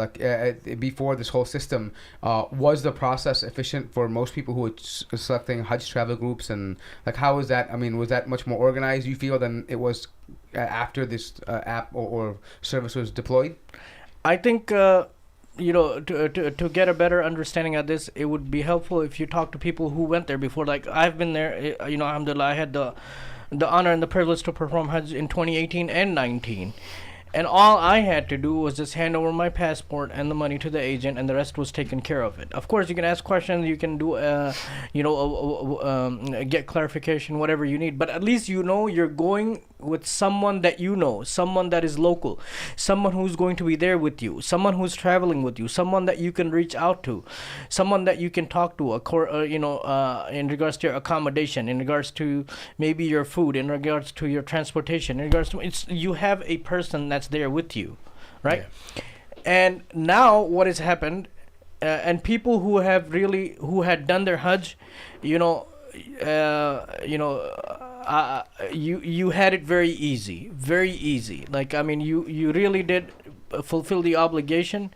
this whole system. Was the process efficient for most people who were selecting Hajj travel groups, and like how was that? I mean, was that much more organized, you feel, than it was after this app or service was deployed? I think. To get a better understanding of this, it would be helpful if you talk to people who went there before. Like I've been there, alhamdulillah, I had the honor and the privilege to perform Hajj in 2018 and 19. And all I had to do was just hand over my passport and the money to the agent, and the rest was taken care of it. Of course, you can ask questions, you can do, get clarification, whatever you need. But at least you're going with someone that someone that is local, someone who's going to be there with you, someone who's traveling with you, someone that you can reach out to, someone that you can talk to, in regards to your accommodation, in regards to maybe your food, in regards to your transportation, in regards to you have a person that's there with you, right? Yeah. And now what has happened, and people who had done their Hajj, you had it very easy. Like, I mean, you really did fulfill the obligation.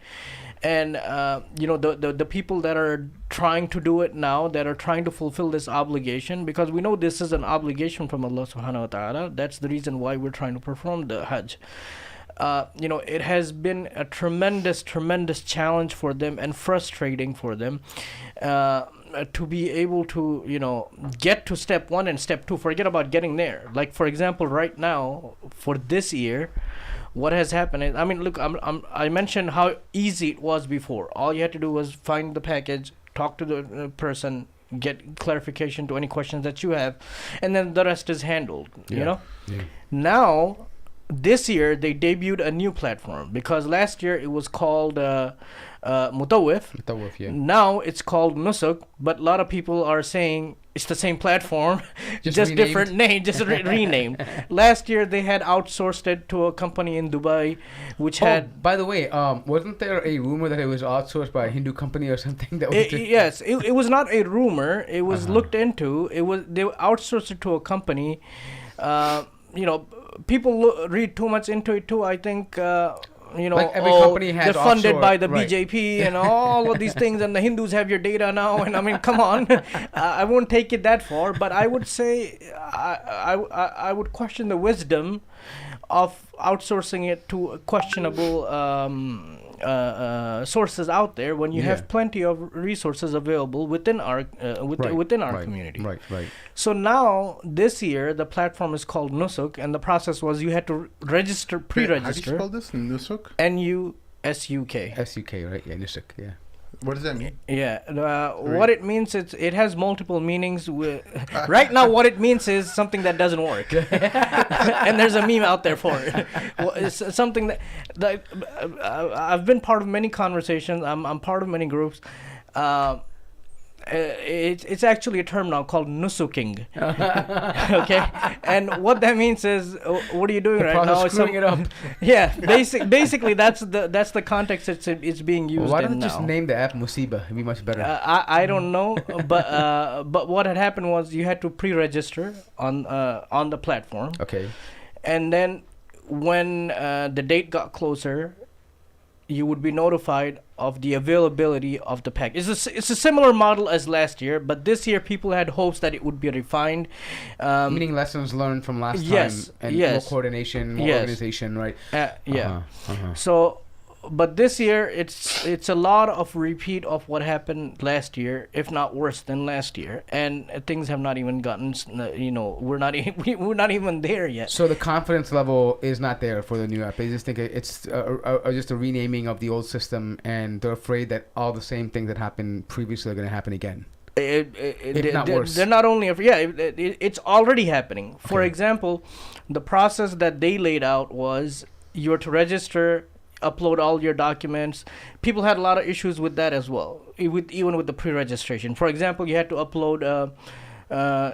And the people that are trying to do it now, that are trying to fulfill this obligation, because we know this is an obligation from Allah subhanahu wa ta'ala. That's the reason why we're trying to perform the Hajj. It has been a tremendous challenge for them and frustrating for them to be able to get to step 1 and step 2. Forget about getting there. Like, for example, right now for this year, what has happened is, I mean, look, I mentioned how easy it was before. All you had to do was find the package, talk to the person, get clarification to any questions that you have, and then the rest is handled. Yeah. Now, this year they debuted a new platform, because last year it was called Mutawif. Yeah. Now it's called Nusuk, but a lot of people are saying it's the same platform, just different name, just renamed. Last year they had outsourced it to a company in Dubai, which had. By the way, wasn't there a rumor that it was outsourced by a Hindu company or something? Yes, it was not a rumor. It was looked into. They outsourced it to a company. People read too much into it too. I think. Like every company has they're funded offshore, by the right. BJP and all of these things, and the Hindus have your data now. And I mean, come on, I won't take it that far, but I would say I would question the wisdom of outsourcing it to questionable sources out there when you have plenty of resources available within our community. Right. So now this year the platform is called Nusuk, and the process was you had to pre-register. How do you spell this? Nusuk? Nusuk. SUK, right? Yeah, Nusuk. Yeah. What does that mean? Yeah, what it means, it has multiple meanings. Right now, what it means is something that doesn't work, and there's a meme out there for it. Well, it's something that I've been part of many conversations. I'm part of many groups. It's actually a term now called nusuking. Okay, and what that means is, what are you doing right now? Screwing it up. Yeah, basically that's the context it's being used. Well, why don't you just name the app Musiba? It'd be much better. I don't know, but what had happened was you had to pre-register on the platform. Okay, and then when the date got closer, you would be notified of the availability of the pack. It's a similar model as last year, but this year people had hopes that it would be refined. Meaning lessons learned from last time, and more coordination, more organization, right? So, but this year it's a lot of repeat of what happened last year, if not worse than last year, and things have not even gotten. We're not even there yet. So the confidence level is not there for the new app. They just think it's just a renaming of the old system, and they're afraid that all the same things that happened previously are going to happen again. If not worse. They're not only it's already happening. For Okay. example, the process that they laid out was you were to register, upload all your documents. People had a lot of issues with that as well, even with the pre-registration. For example, you had to upload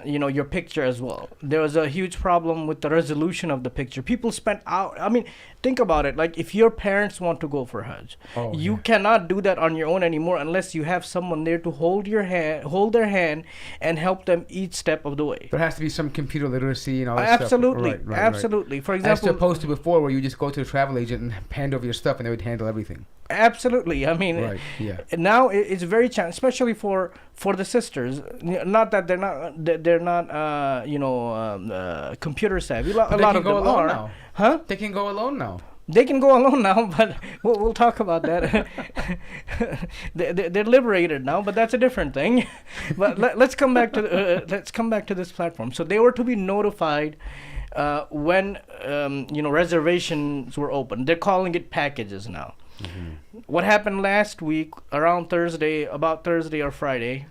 your picture as well. There was a huge problem with the resolution of the picture. People spent out. I mean, think about it. Like if your parents want to go for Hajj, you cannot do that on your own anymore unless you have someone there to hold their hand, and help them each step of the way. There has to be some computer literacy and all that Absolutely, stuff. Right. absolutely. For As example, opposed to before, where you just go to a travel agent and hand over your stuff, and they would handle everything. absolutely. I mean, Right. Yeah. now it's very challenging, especially for the sisters. Not that they're not computer savvy. A But lot they of can go them alone are. now. Huh? They can go alone now. They can go alone now, but we'll talk about that. They're liberated now, but that's a different thing. But let's come back to this platform. So they were to be notified when reservations were open. They're calling it packages now. Mm-hmm. What happened last week around about Thursday or Friday?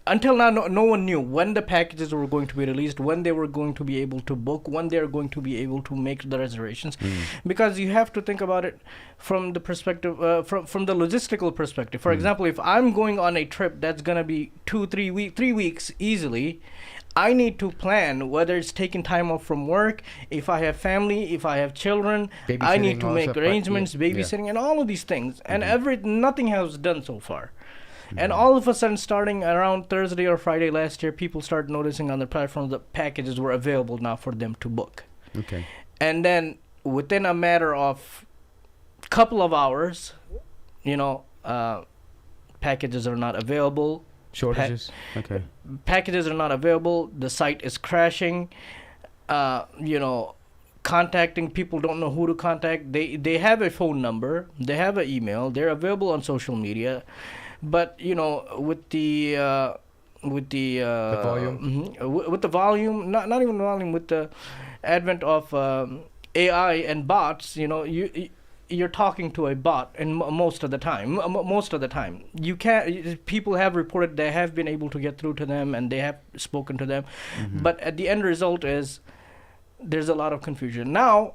Until now, no one knew when the packages were going to be released, when they were going to be able to book, when they are going to be able to make the reservations. Because you have to think about it from the perspective, from the logistical perspective. For example, if I'm going on a trip that's going to be 3 weeks easily, I need to plan whether it's taking time off from work, if I have family, if I have children, I need to all make stuff, arrangements, yeah. babysitting, and all of these things. And nothing has done so far. And all of a sudden, starting around Thursday or Friday last year, people started noticing on the platforms that packages were available now for them to book. Okay. And then within a matter of couple of hours, packages are not available. Shortages. Okay. Packages are not available. The site is crashing. Contacting people don't know who to contact. They have a phone number. They have an email. They're available on social media. But with the volume, with the volume, not even volume, with the advent of AI and bots, you're talking to a bot, and most of the time, you can't. People have reported they have been able to get through to them, and they have spoken to them, but at the end result is there's a lot of confusion now.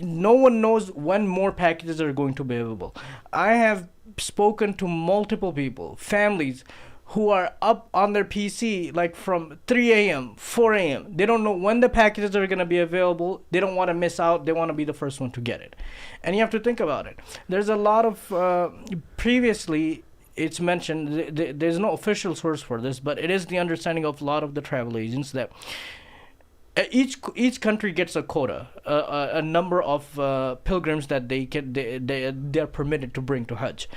No one knows when more packages are going to be available. I have spoken to multiple people, families, who are up on their PC like from 3 a.m., 4 a.m. They don't know when the packages are going to be available. They don't want to miss out. They want to be the first one to get it. And you have to think about it. There's a lot of, previously, it's mentioned, there's no official source for this, but it is the understanding of a lot of the travel agents that each country gets a quota, a number of pilgrims that they're permitted to bring to Hajj.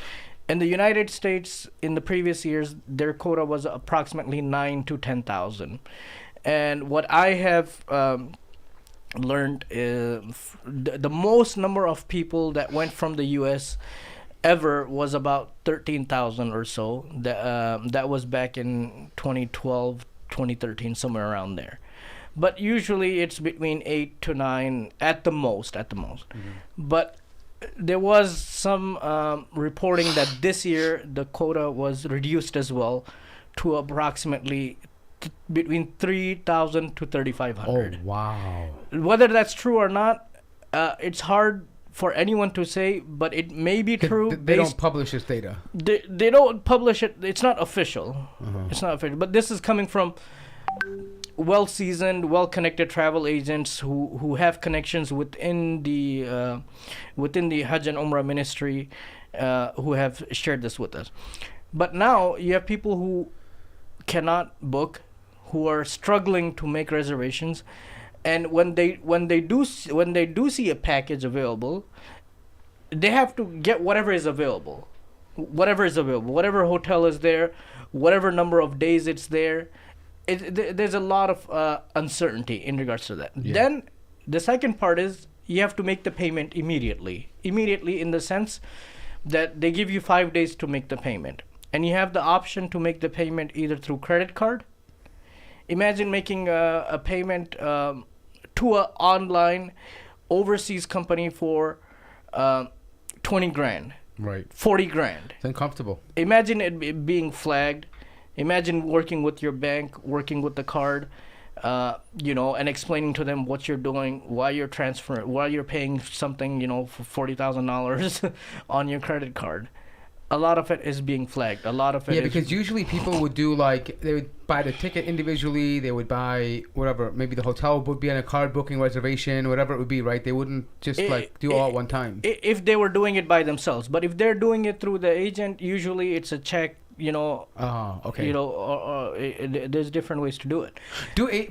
In the United States, in the previous years, their quota was approximately 9,000 to 10,000. And what I have learned is the most number of people that went from the U.S. ever was about 13,000 or so. That was back in 2012, 2013, somewhere around there. But usually it's between 8 to 9 at the most. But there was some reporting that this year the quota was reduced as well to approximately between 3,000 to 3,500. Oh, wow. Whether that's true or not, it's hard for anyone to say, but it may be true. They don't publish this data. They don't publish it. It's not official. It's not official. But this is coming from well-seasoned, well-connected travel agents who have connections within the Hajj and Umrah ministry, who have shared this with us. But now you have people who cannot book, who are struggling to make reservations, and when they do see a package available, they have to get whatever is available, whatever hotel is there, whatever number of days it's there. There's a lot of uncertainty in regards to that. Yeah. Then the second part is you have to make the payment immediately in the sense that they give you 5 days to make the payment, and you have the option to make the payment either through credit card. Imagine making a payment to an online overseas company for 20 grand. Right. 40 grand. It's uncomfortable. Imagine it being flagged. Imagine working with your bank, working with the card, and explaining to them what you're doing, why you're transferring, why you're paying something, for $40,000 on your credit card. A lot of it is being flagged. A lot of it. Yeah, because usually people would do they would buy the ticket individually. They would buy whatever. Maybe the hotel would be on a card booking reservation, whatever it would be, right? They wouldn't just do all at one time. If they were doing it by themselves, but if they're doing it through the agent, usually it's a check. Oh, okay. There's different ways to do it.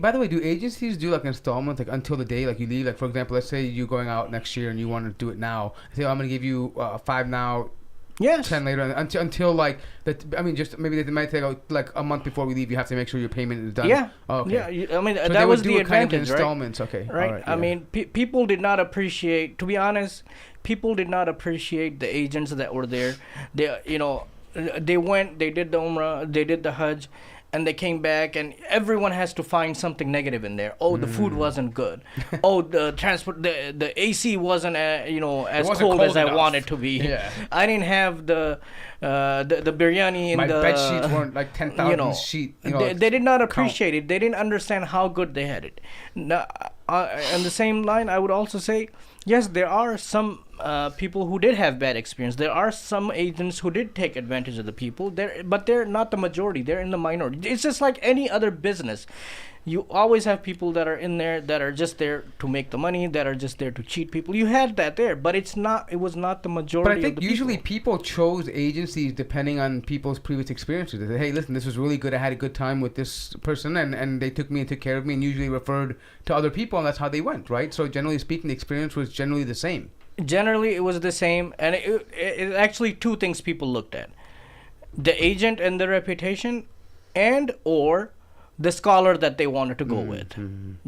By the way, do agencies do installments until the day you leave? For example, let's say you're going out next year and you want to do it now. Say, I'm going to give you 5 now. Yes. 10 later until that. I mean, just maybe they might take a month before we leave. You have to make sure your payment is done. Yeah. Oh, okay. Yeah. I mean, so that was the advantage, kind of installments. Right? Okay. Right. All right, I mean, people did not appreciate. To be honest, people did not appreciate the agents that were there. They went. They did the Umrah. They did the Hajj. And they came back, and everyone has to find something negative in there. Oh, the food wasn't good. Oh, the transport, the AC wasn't, as cold as I wanted to be. Yeah. I didn't have the biryani in my the. bed sheets weren't 10,000 sheet. They did not appreciate it. They didn't understand how good they had it. Now, on the same line, I would also say, yes, there are some people who did have bad experience. There are some agents who did take advantage of the people. But they're not the majority. They're in the minority. It's just like any other business. You always have people that are in there that are just there to make the money, that are just there to cheat people. You had that there, but it was not the majority. But I think of the usually people chose agencies depending on people's previous experiences. They said, hey, listen, this was really good. I had a good time with this person, and they took me and took care of me, and usually referred to other people, and that's how they went, right? So generally speaking, the experience was generally the same. Generally, it was the same, and it actually two things people looked at: the agent and the reputation, and or the scholar that they wanted to go with,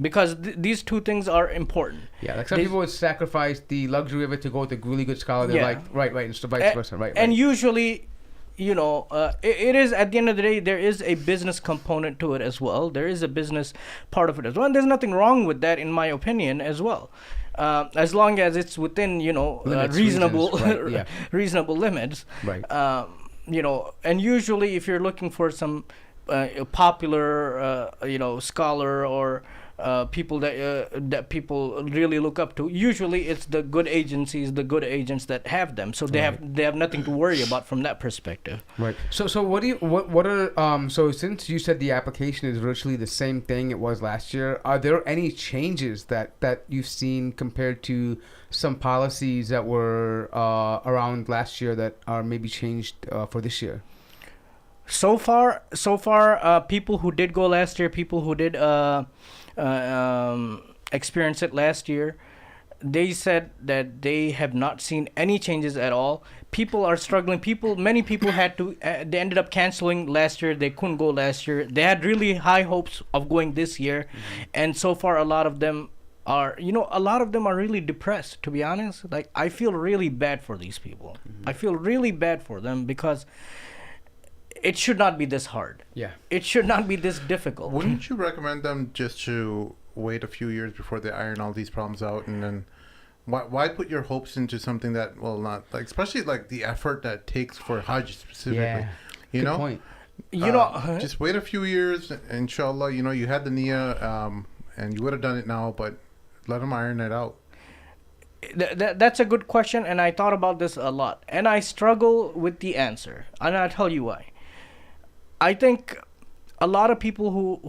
because these two things are important. Yeah, some people would sacrifice the luxury of it to go with a really good scholar. They're right, and so vice versa, right. And usually, it is, at the end of the day, there is a business component to it as well. There is a business part of it as well, and there's nothing wrong with that, in my opinion, as well. As long as it's within, reasonable right, reasonable limits. Right. And usually if you're looking for some popular, scholar or people that people really look up to, usually it's the good agencies, the good agents that have them. So they have nothing to worry about from that perspective. Right. So so since you said the application is virtually the same thing it was last year, are there any changes that you've seen compared to some policies that were around last year that are maybe changed for this year? So far, people who did go last year, people who did experience it last year, they said that they have not seen any changes at all. People are struggling. Many people had to. They ended up canceling last year. They couldn't go last year. They had really high hopes of going this year, and so far, a lot of them are really depressed. To be honest, I feel really bad for these people. I feel really bad for them because it should not be this hard. Yeah. It should not be this difficult. Wouldn't you recommend them just to wait a few years before they iron all these problems out, and then why put your hopes into something that will not, especially the effort that takes for Hajj specifically? Yeah. Good point. Just wait a few years, inshallah. You had the niyyah, and you would have done it now, but let them iron it out. That's a good question, and I thought about this a lot, and I struggle with the answer, and I'll tell you why. I think a lot of people who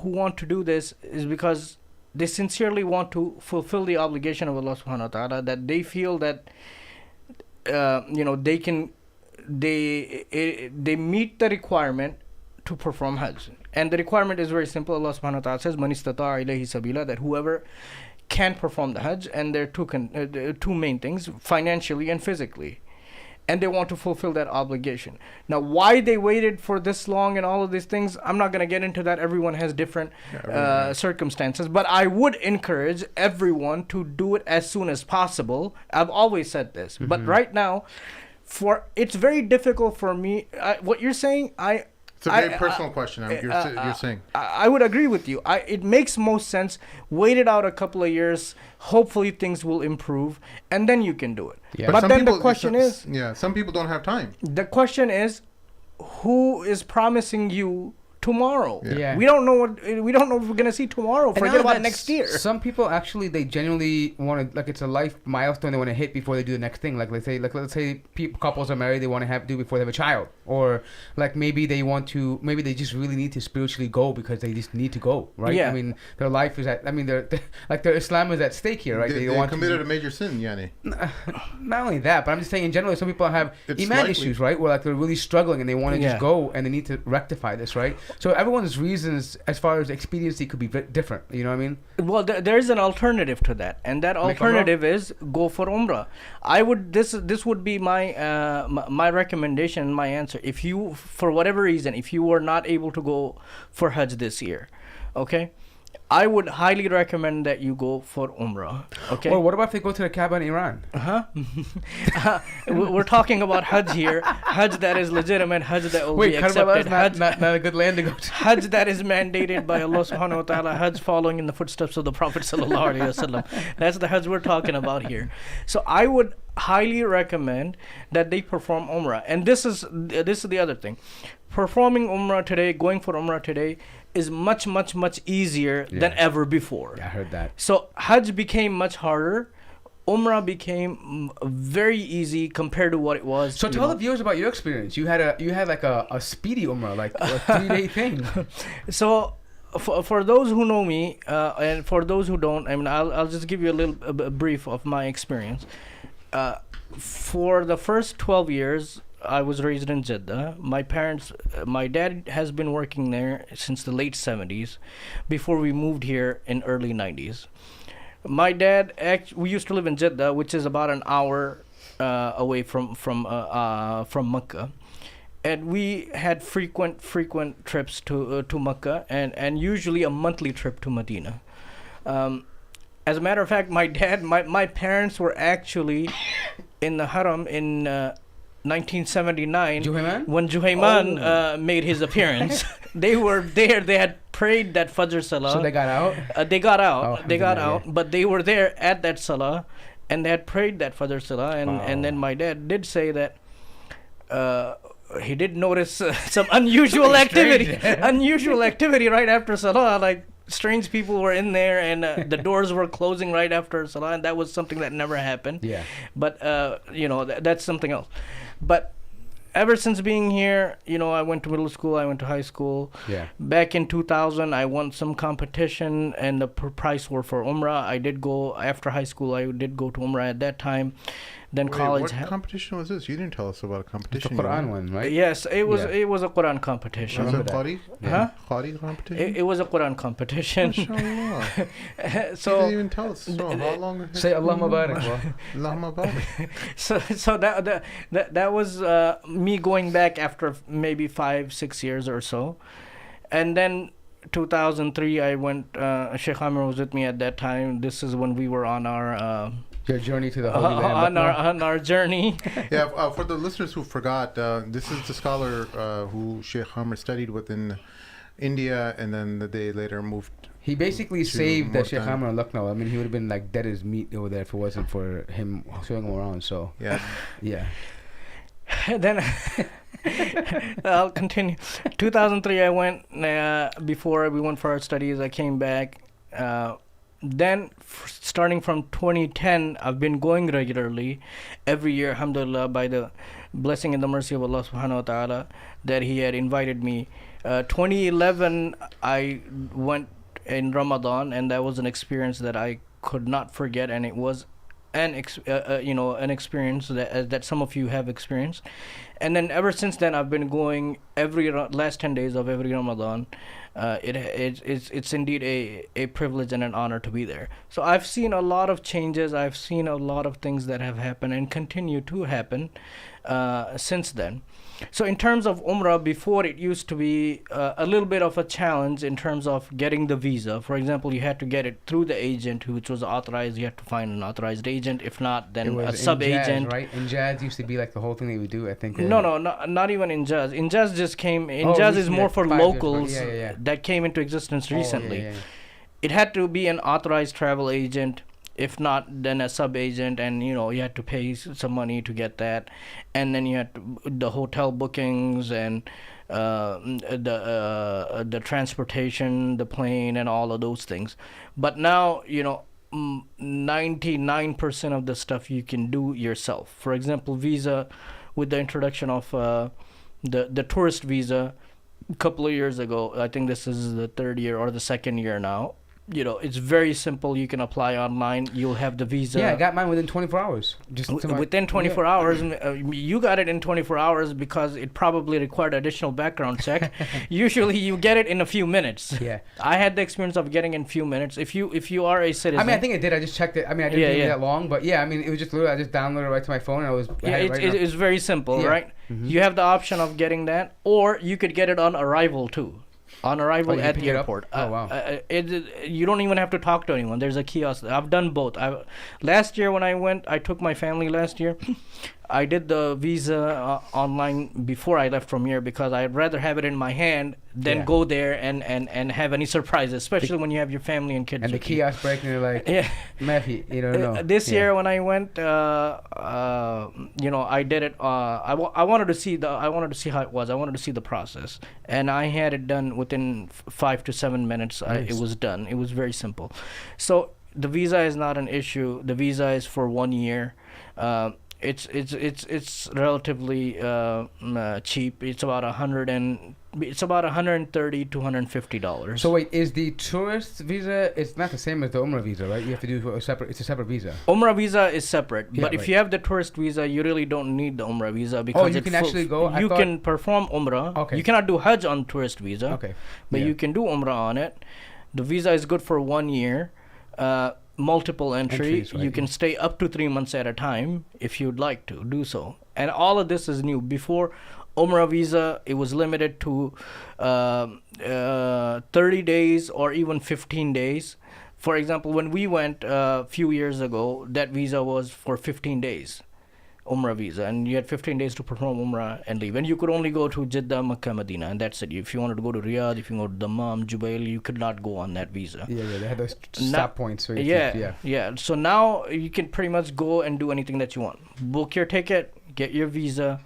want to do this is because they sincerely want to fulfill the obligation of Allah subhanahu wa ta'ala, that they feel that they meet the requirement to perform Hajj. And the requirement is very simple. Allah subhanahu wa ta'ala says, Man istata'a ilayhi sabila, that whoever can perform the Hajj, and there are two main things, financially and physically. And they want to fulfill that obligation. Now, why they waited for this long and all of these things, I'm not going to get into that. Everyone has different circumstances. But I would encourage everyone to do it as soon as possible. I've always said this. But right now, it's very difficult for me. What you're saying, it's It's a very personal question. You're saying. I would agree with you. It makes most sense. Wait it out a couple of years. Hopefully things will improve, and then you can do it. Yeah. But some then people, the question is, some people don't have time. the question is, who is promising you tomorrow? Yeah. We don't know if we're gonna see tomorrow. And Forget now about that's- next year. Some people actually they genuinely want to, like, it's a life milestone they want to hit before they do the next thing. Like let's say couples are married, they want to do before they have a child, or like maybe they just really need to spiritually go because they just need to go, right? Yeah. I mean, their life is their Islam is at stake here, right? They want committed a major sin, Yani. not only that, but I'm just saying in general, some people have It's iman likely. issues, right? Where like they're really struggling and they want to Yeah. just go and they need to rectify this, right? So everyone's reasons as far as expediency could be different. You know what I mean? Well, there is an alternative to that, and that Make alternative is go for Umrah. This would be my recommendation, my answer. If you, for whatever reason, if you were not able to go for Hajj this year, okay, I would highly recommend that you go for Umrah. Okay. Or what about if they go to the Kaaba in Iran? We're talking about Hajj here. Hajj that is legitimate. Hajj that will be Karbala accepted. is Hajj, not a good land to go to. Hajj that is mandated by Allah subhanahu wa ta'ala. Hajj following in the footsteps of the Prophet sallallahu alaihi wasallam. That's the Hajj we're talking about here. So I would highly recommend that they perform Umrah. And this is the other thing. Performing Umrah today, going for Umrah today, is much easier than ever before. Yeah, I heard that. So Hajj became much harder. Umrah became very easy compared to what it was. So tell the viewers about your experience. You had like a speedy Umrah, like a 3-day thing. So for those who know me, and for those who don't, I mean, I'll just give you a brief of my experience. For the first 12 years, I was raised in Jeddah. My dad has been working there since the late 70s, before we moved here in early 90s. My dad, we used to live in Jeddah, which is about an hour away from Mecca, and we had frequent trips to Mecca, and usually a monthly trip to Medina. As a matter of fact, my parents were actually in the Haram in 1979 Juhayman? when Juhayman made his appearance. They were there. They had prayed that Fajr Salah. So they got out? They got out. Oh, They got yeah. out. But they were there at that Salah, and they had prayed that Fajr Salah. And then my dad did say that he did notice some unusual activity. Unusual activity right after Salah. Like strange people were in there, and the doors were closing right after Salah. And that was something that never happened. Yeah. But that's something else. But ever since being here, I went to middle school, I went to high school. Yeah. Back in 2000, I won some competition, and the prize were for Umrah. I did go after high school. I did go to Umrah at that time. Then Wait, college. what competition was this? You didn't tell us about a The competition. Quran one, right? Yes, it was. Yeah. It was a Quran competition. Was it Remember Qari? Huh? Qari competition? It was a Quran competition. MashaAllah. You So didn't even tell us. So how long? Say Allah Mubarak. Allahumma barik. so that was me going back after maybe 5-6 years or so, and then 2003 I went. Shaykh Omer was with me at that time. This is when we were on our Your journey to the Holy Land. on our journey. Yeah, for the listeners who forgot, this is the scholar who Shaykh Omer studied with in India, and then they later moved. He basically to saved the Multan. Shaykh Omer in Lucknow. I mean, he would have been like dead as meat over there if it wasn't for him showing him around. So, Yeah, yeah. Then I'll continue. 2003 I went, before we went for our studies. I came back. Then starting from 2010, I've been going regularly every year, alhamdulillah, by the blessing and the mercy of Allah subhanahu wa ta'ala, that he had invited me. 2011 I went in Ramadan, and that was an experience that I could not forget, and it was an experience that some of you have experienced. And then ever since then, I've been going every last 10 days of every Ramadan. It's indeed a privilege and an honor to be there. So I've seen a lot of changes. I've seen a lot of things that have happened and continue to happen since then. So in terms of Umrah, before it used to be a little bit of a challenge in terms of getting the visa. For example, you had to get it through the agent, which was authorized. You had to find an authorized agent. If not, then a sub-agent. Right? In Jazz used to be like the whole thing they would do, I think. No, not even Injaz. Injaz just came. Injaz is recently, more like for 5 years ago. locals Yeah. that came into existence recently. Yeah. It had to be an authorized travel agent. If not, then a sub agent, and you had to pay some money to get that, and then you had the hotel bookings and the transportation, the plane, and all of those things. But now 99% of the stuff you can do yourself. For example, visa, with the introduction of the tourist visa a couple of years ago. I think this is the third year or the second year now. It's very simple. You can apply online. You'll have the visa. Yeah, I got mine within 24 hours. Within 24 hours. You got it in 24 hours because it probably required additional background check. Usually you get it in a few minutes. Yeah. I had the experience of getting in a few minutes. If you are a citizen. I mean, I think I did. I just checked it. I mean, I didn't take that long, but yeah, I mean, it was just literally, I just downloaded it right to my phone and I was. It's very simple, right? Mm-hmm. You have the option of getting that, or you could get it on arrival too. On arrival at the airport. Oh, wow. You don't even have to talk to anyone. There's a kiosk. I've done both. Last year when I went, I took my family last year. I did the visa online before I left from here because I'd rather have it in my hand than go there and have any surprises, especially when you have your family and kids. And the kiosk break and you're like, Matthew, you don't know. This year when I went, I did it. I wanted to see how it was. I wanted to see the process, and I had it done within 5 to 7 minutes. Nice. It was done. It was very simple. So the visa is not an issue. The visa is for 1 year. It's relatively cheap. It's about $130 to $150. So wait, is the tourist visa? It's not the same as the Umrah visa, right? You have to do a separate. It's a separate visa. Umrah visa is separate, but if you have the tourist visa, you really don't need the Umrah visa because you can actually go. You can perform Umrah. Okay. You cannot do Hajj on tourist visa. Okay. But you can do Umrah on it. The visa is good for 1 year. Multiple entries, right? You can stay up to 3 months at a time if you'd like to do so. And all of this is new. Before Umrah visa, it was limited to 30 days or even 15 days. For example, when we went a few years ago, that visa was for 15 days. Umrah visa, and you had 15 days to perform Umrah and leave. And you could only go to Jeddah, Makkah, Medina, and that's it. If you wanted to go to Riyadh, if you go to Dammam, Jubail, you could not go on that visa. Yeah, they had those stop points. So So now you can pretty much go and do anything that you want. Book your ticket, get your visa.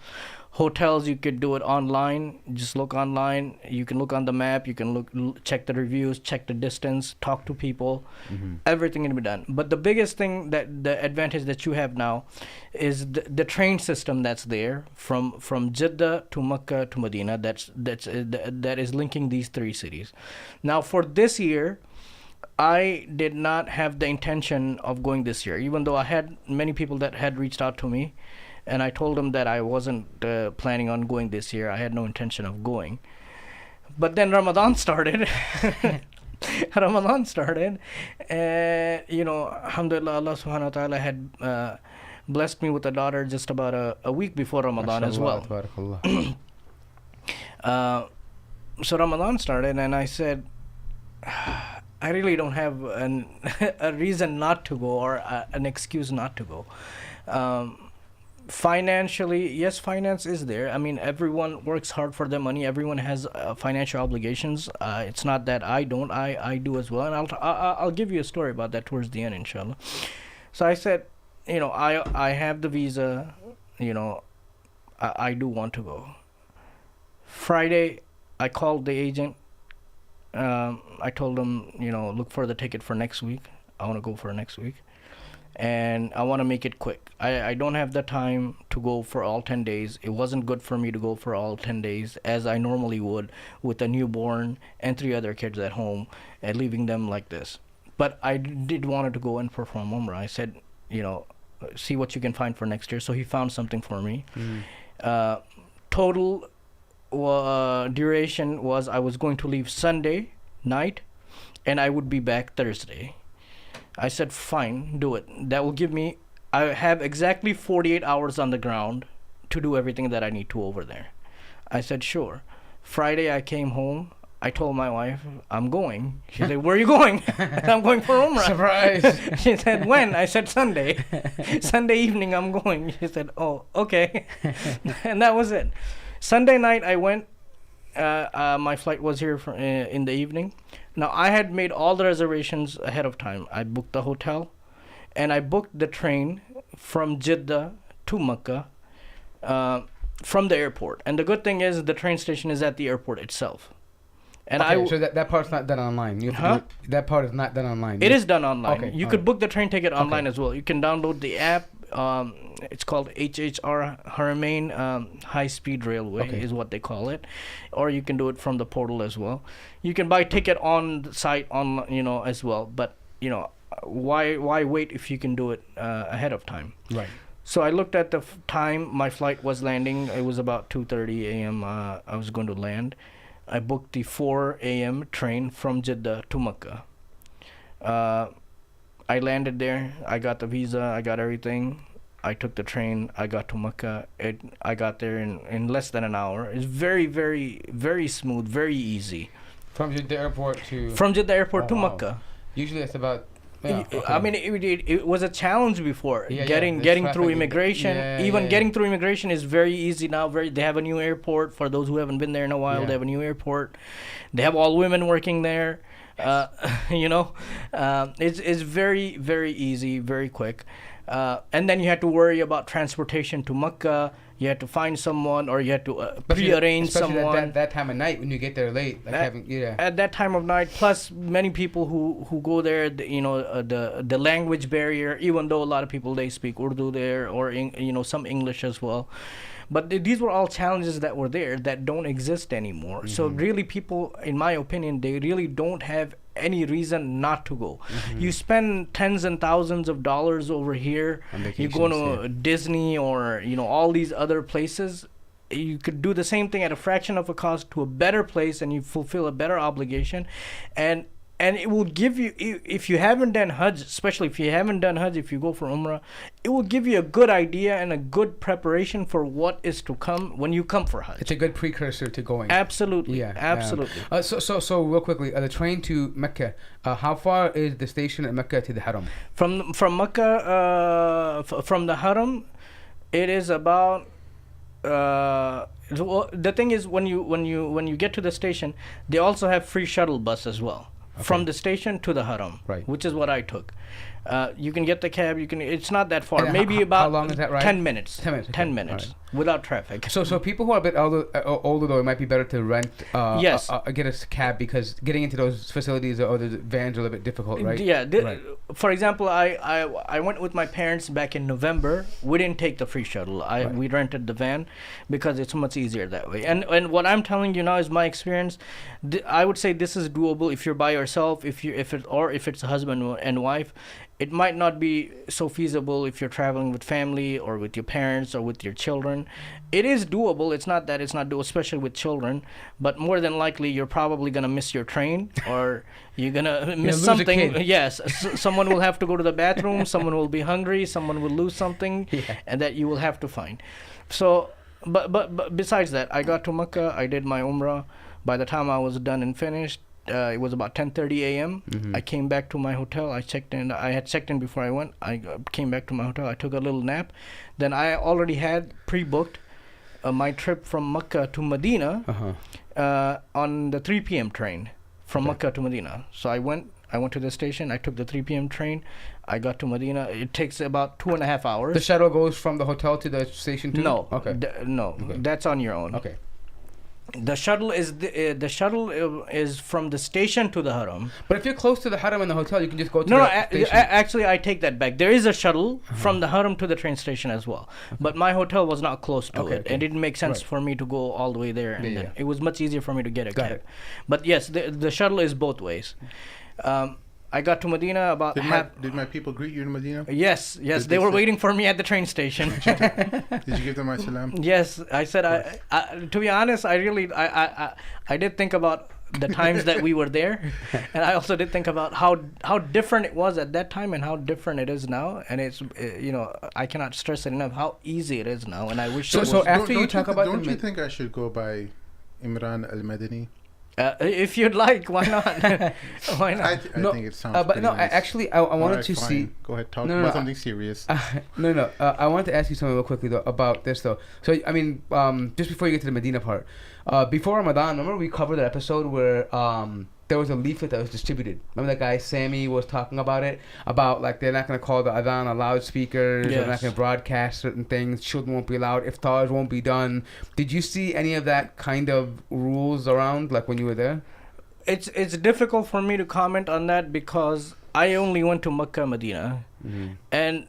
Hotels, you could do it online. Just look online. You can look on the map. You can check the reviews, check the distance, talk to people. Mm-hmm. Everything can be done. But the biggest thing, the advantage that you have now is the train system that's there from Jeddah to Makkah to Medina. That is linking these three cities. Now for this year, I did not have the intention of going this year, even though I had many people that had reached out to me. And I told them that I wasn't planning on going this year. I had no intention of going. But then Ramadan started. Alhamdulillah, Allah subhanahu wa ta'ala had blessed me with a daughter just about a week before Ramadan as well. So Ramadan started, and I said, I really don't have a reason not to go or an excuse not to go. Financially, yes, finance is there. I mean, everyone works hard for their money. Everyone has financial obligations. It's not that I don't. I do as well. And I'll give you a story about that towards the end, inshallah. So I said, I have the visa. I do want to go. Friday, I called the agent. I told him, look for the ticket for next week. I want to go for next week. And I want to make it quick. I don't have the time to go for all 10 days. It wasn't good for me to go for all 10 days as I normally would with a newborn and 3 other kids at home and leaving them like this. But I did want to go and perform Umrah. I said, see what you can find for next year. So he found something for me. Total duration was I was going to leave Sunday night and I would be back Thursday. I said, fine, do it. That will give me, I have exactly 48 hours on the ground to do everything that I need to over there. I said, sure. Friday I came home. I told my wife, I'm going. She said, where are you going? I'm going for Umrah. Surprise. She said, when? I said, Sunday. Sunday evening, I'm going. She said, oh, okay. And that was it. Sunday night, I went. My flight was here in the evening. Now, I had made all the reservations ahead of time. I booked the hotel, and I booked the train from Jeddah to Mecca from the airport. And the good thing is the train station is at the airport itself. And Okay, so that part's not done online. You have to do it, that part is not done online. It is done online. Okay, You could book the train ticket online as well. You can download the app. It's called HHR Haramain High Speed Railway is what they call it, or you can do it from the portal as well. You can buy ticket on the site as well. But why wait if you can do it ahead of time? Right. So I looked at the time my flight was landing. It was about 2:30 a.m. I was going to land. I booked the 4 a.m. train from Jeddah to Mecca. I landed there. I got the visa. I got everything. I took the train. I got to Mecca. I got there in less than an hour. It's very, very, very smooth, very easy. From Jeddah Airport to... From Jeddah Airport to wow. Mecca. Usually it's about... Yeah, okay. I mean, it was a challenge before getting traffic, through immigration. Getting through immigration is very easy now. They have a new airport for those who haven't been there in a while. They have a new airport. They have all women working there. It's very, very easy, very quick. And then you had to worry about transportation to Mecca. You had to find someone, or you had to pre-arrange someone. At that time of night when you get there late, At that time of night, plus many people who go there, the language barrier. Even though a lot of people they speak Urdu there, or some English as well. But these were all challenges that were there that don't exist anymore. Mm-hmm. So really, people, in my opinion, they really don't have any reason not to go. Mm-hmm. You spend tens and thousands of dollars over here. You go to Disney or all these other places. You could do the same thing at a fraction of a cost to a better place, and you fulfill a better obligation, and it will give you, if you haven't done Hajj, especially if you haven't done Hajj, if you go for Umrah, it will give you a good idea and a good preparation for what is to come when you come for Hajj. It's a good precursor to going. Absolutely. Yeah. Absolutely. So real quickly, the train to Mecca, how far is the station at Mecca to the Haram? From Mecca, from the Haram, it is about... the thing is, when you get to the station, they also have free shuttle bus as well. Okay. From the station to the Haram, which is what I took. You can get the cab. It's not that far. Maybe about how long is that ride? 10 minutes. 10 minutes. 10 minutes without traffic. So people who are a bit older though, it might be better to rent. Get a cab, because getting into those facilities or the vans are a little bit difficult, right? Yeah. For example, I went with my parents back in November. We didn't take the free shuttle. We rented the van because it's much easier that way. And what I'm telling you now is my experience. I would say this is doable if you're by yourself. If it's a husband and wife. It might not be so feasible if you're traveling with family or with your parents or with your children. It is doable. It's not that it's not doable, especially with children. But more than likely, you're probably going to miss your train, or you're going to miss something. Yes. Someone will have to go to the bathroom. Someone will be hungry. Someone will lose something, and that you will have to find. So, but besides that, I got to Mecca. I did my Umrah. By the time I was done and finished, it was about 10:30 a.m. Mm-hmm. I came back to my hotel. I checked in. I had checked in before I went. I came back to my hotel. I took a little nap. Then I already had pre-booked my trip from Mecca to Medina on the 3 p.m. train from Mecca to Medina. So I went to the station. I took the 3 p.m. train. I got to Medina. It takes about 2.5 hours. The shuttle goes from the hotel to the station too? No. Okay. That's on your own. Okay. The shuttle is from the station to the Haram. But if you're close to the Haram and the hotel, you can just go to the station. Actually, I take that back. There is a shuttle from the Haram to the train station as well. Okay. But my hotel was not close to it. It didn't make sense for me to go all the way there. And then it was much easier for me to get a cab. But yes, the shuttle is both ways. I got to Medina about Did my people greet you in Medina? Yes. They were waiting for me at the train station. Did you give them my salam? Yes, I said. To be honest, I did think about the times that we were there, and I also did think about how different it was at that time and how different it is now. And it's I cannot stress it enough how easy it is now. And I wish. So after you talk about, don't you think I should go by Imran al-Madani? If you'd like, why not? Why not? I No, think it sounds but pretty no, nice. I wanted Alright, to fine. see. Go ahead, talk No, no, about no, something serious. No. I wanted to ask you something real quickly though about this though. So I mean, just before you get to the Medina part, before Ramadan, remember we covered that episode where there was a leaflet that was distributed. Remember that guy Sammy was talking about it, about like they're not going to call the adhan on loudspeakers, they're not Yes. going to broadcast certain things, children won't be allowed, iftars won't be done. Did you see any of that kind of rules around like when you were there? It's difficult for me to comment on that because I only went to Mecca, Medina, and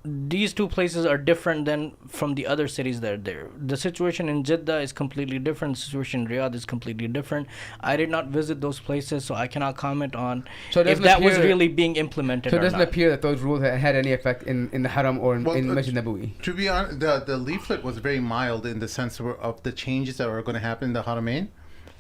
these two places are different than from the other cities that are there. The situation in Jeddah is completely different. The situation in Riyadh is completely different. I did not visit those places, so I cannot comment on So it if doesn't that was appear- really being implemented So it or doesn't not. appear that those rules had any effect in the Haram or in Well, Masjid Nabawi. To be honest, the leaflet was very mild in the sense of the changes that were going to happen in the Haramain,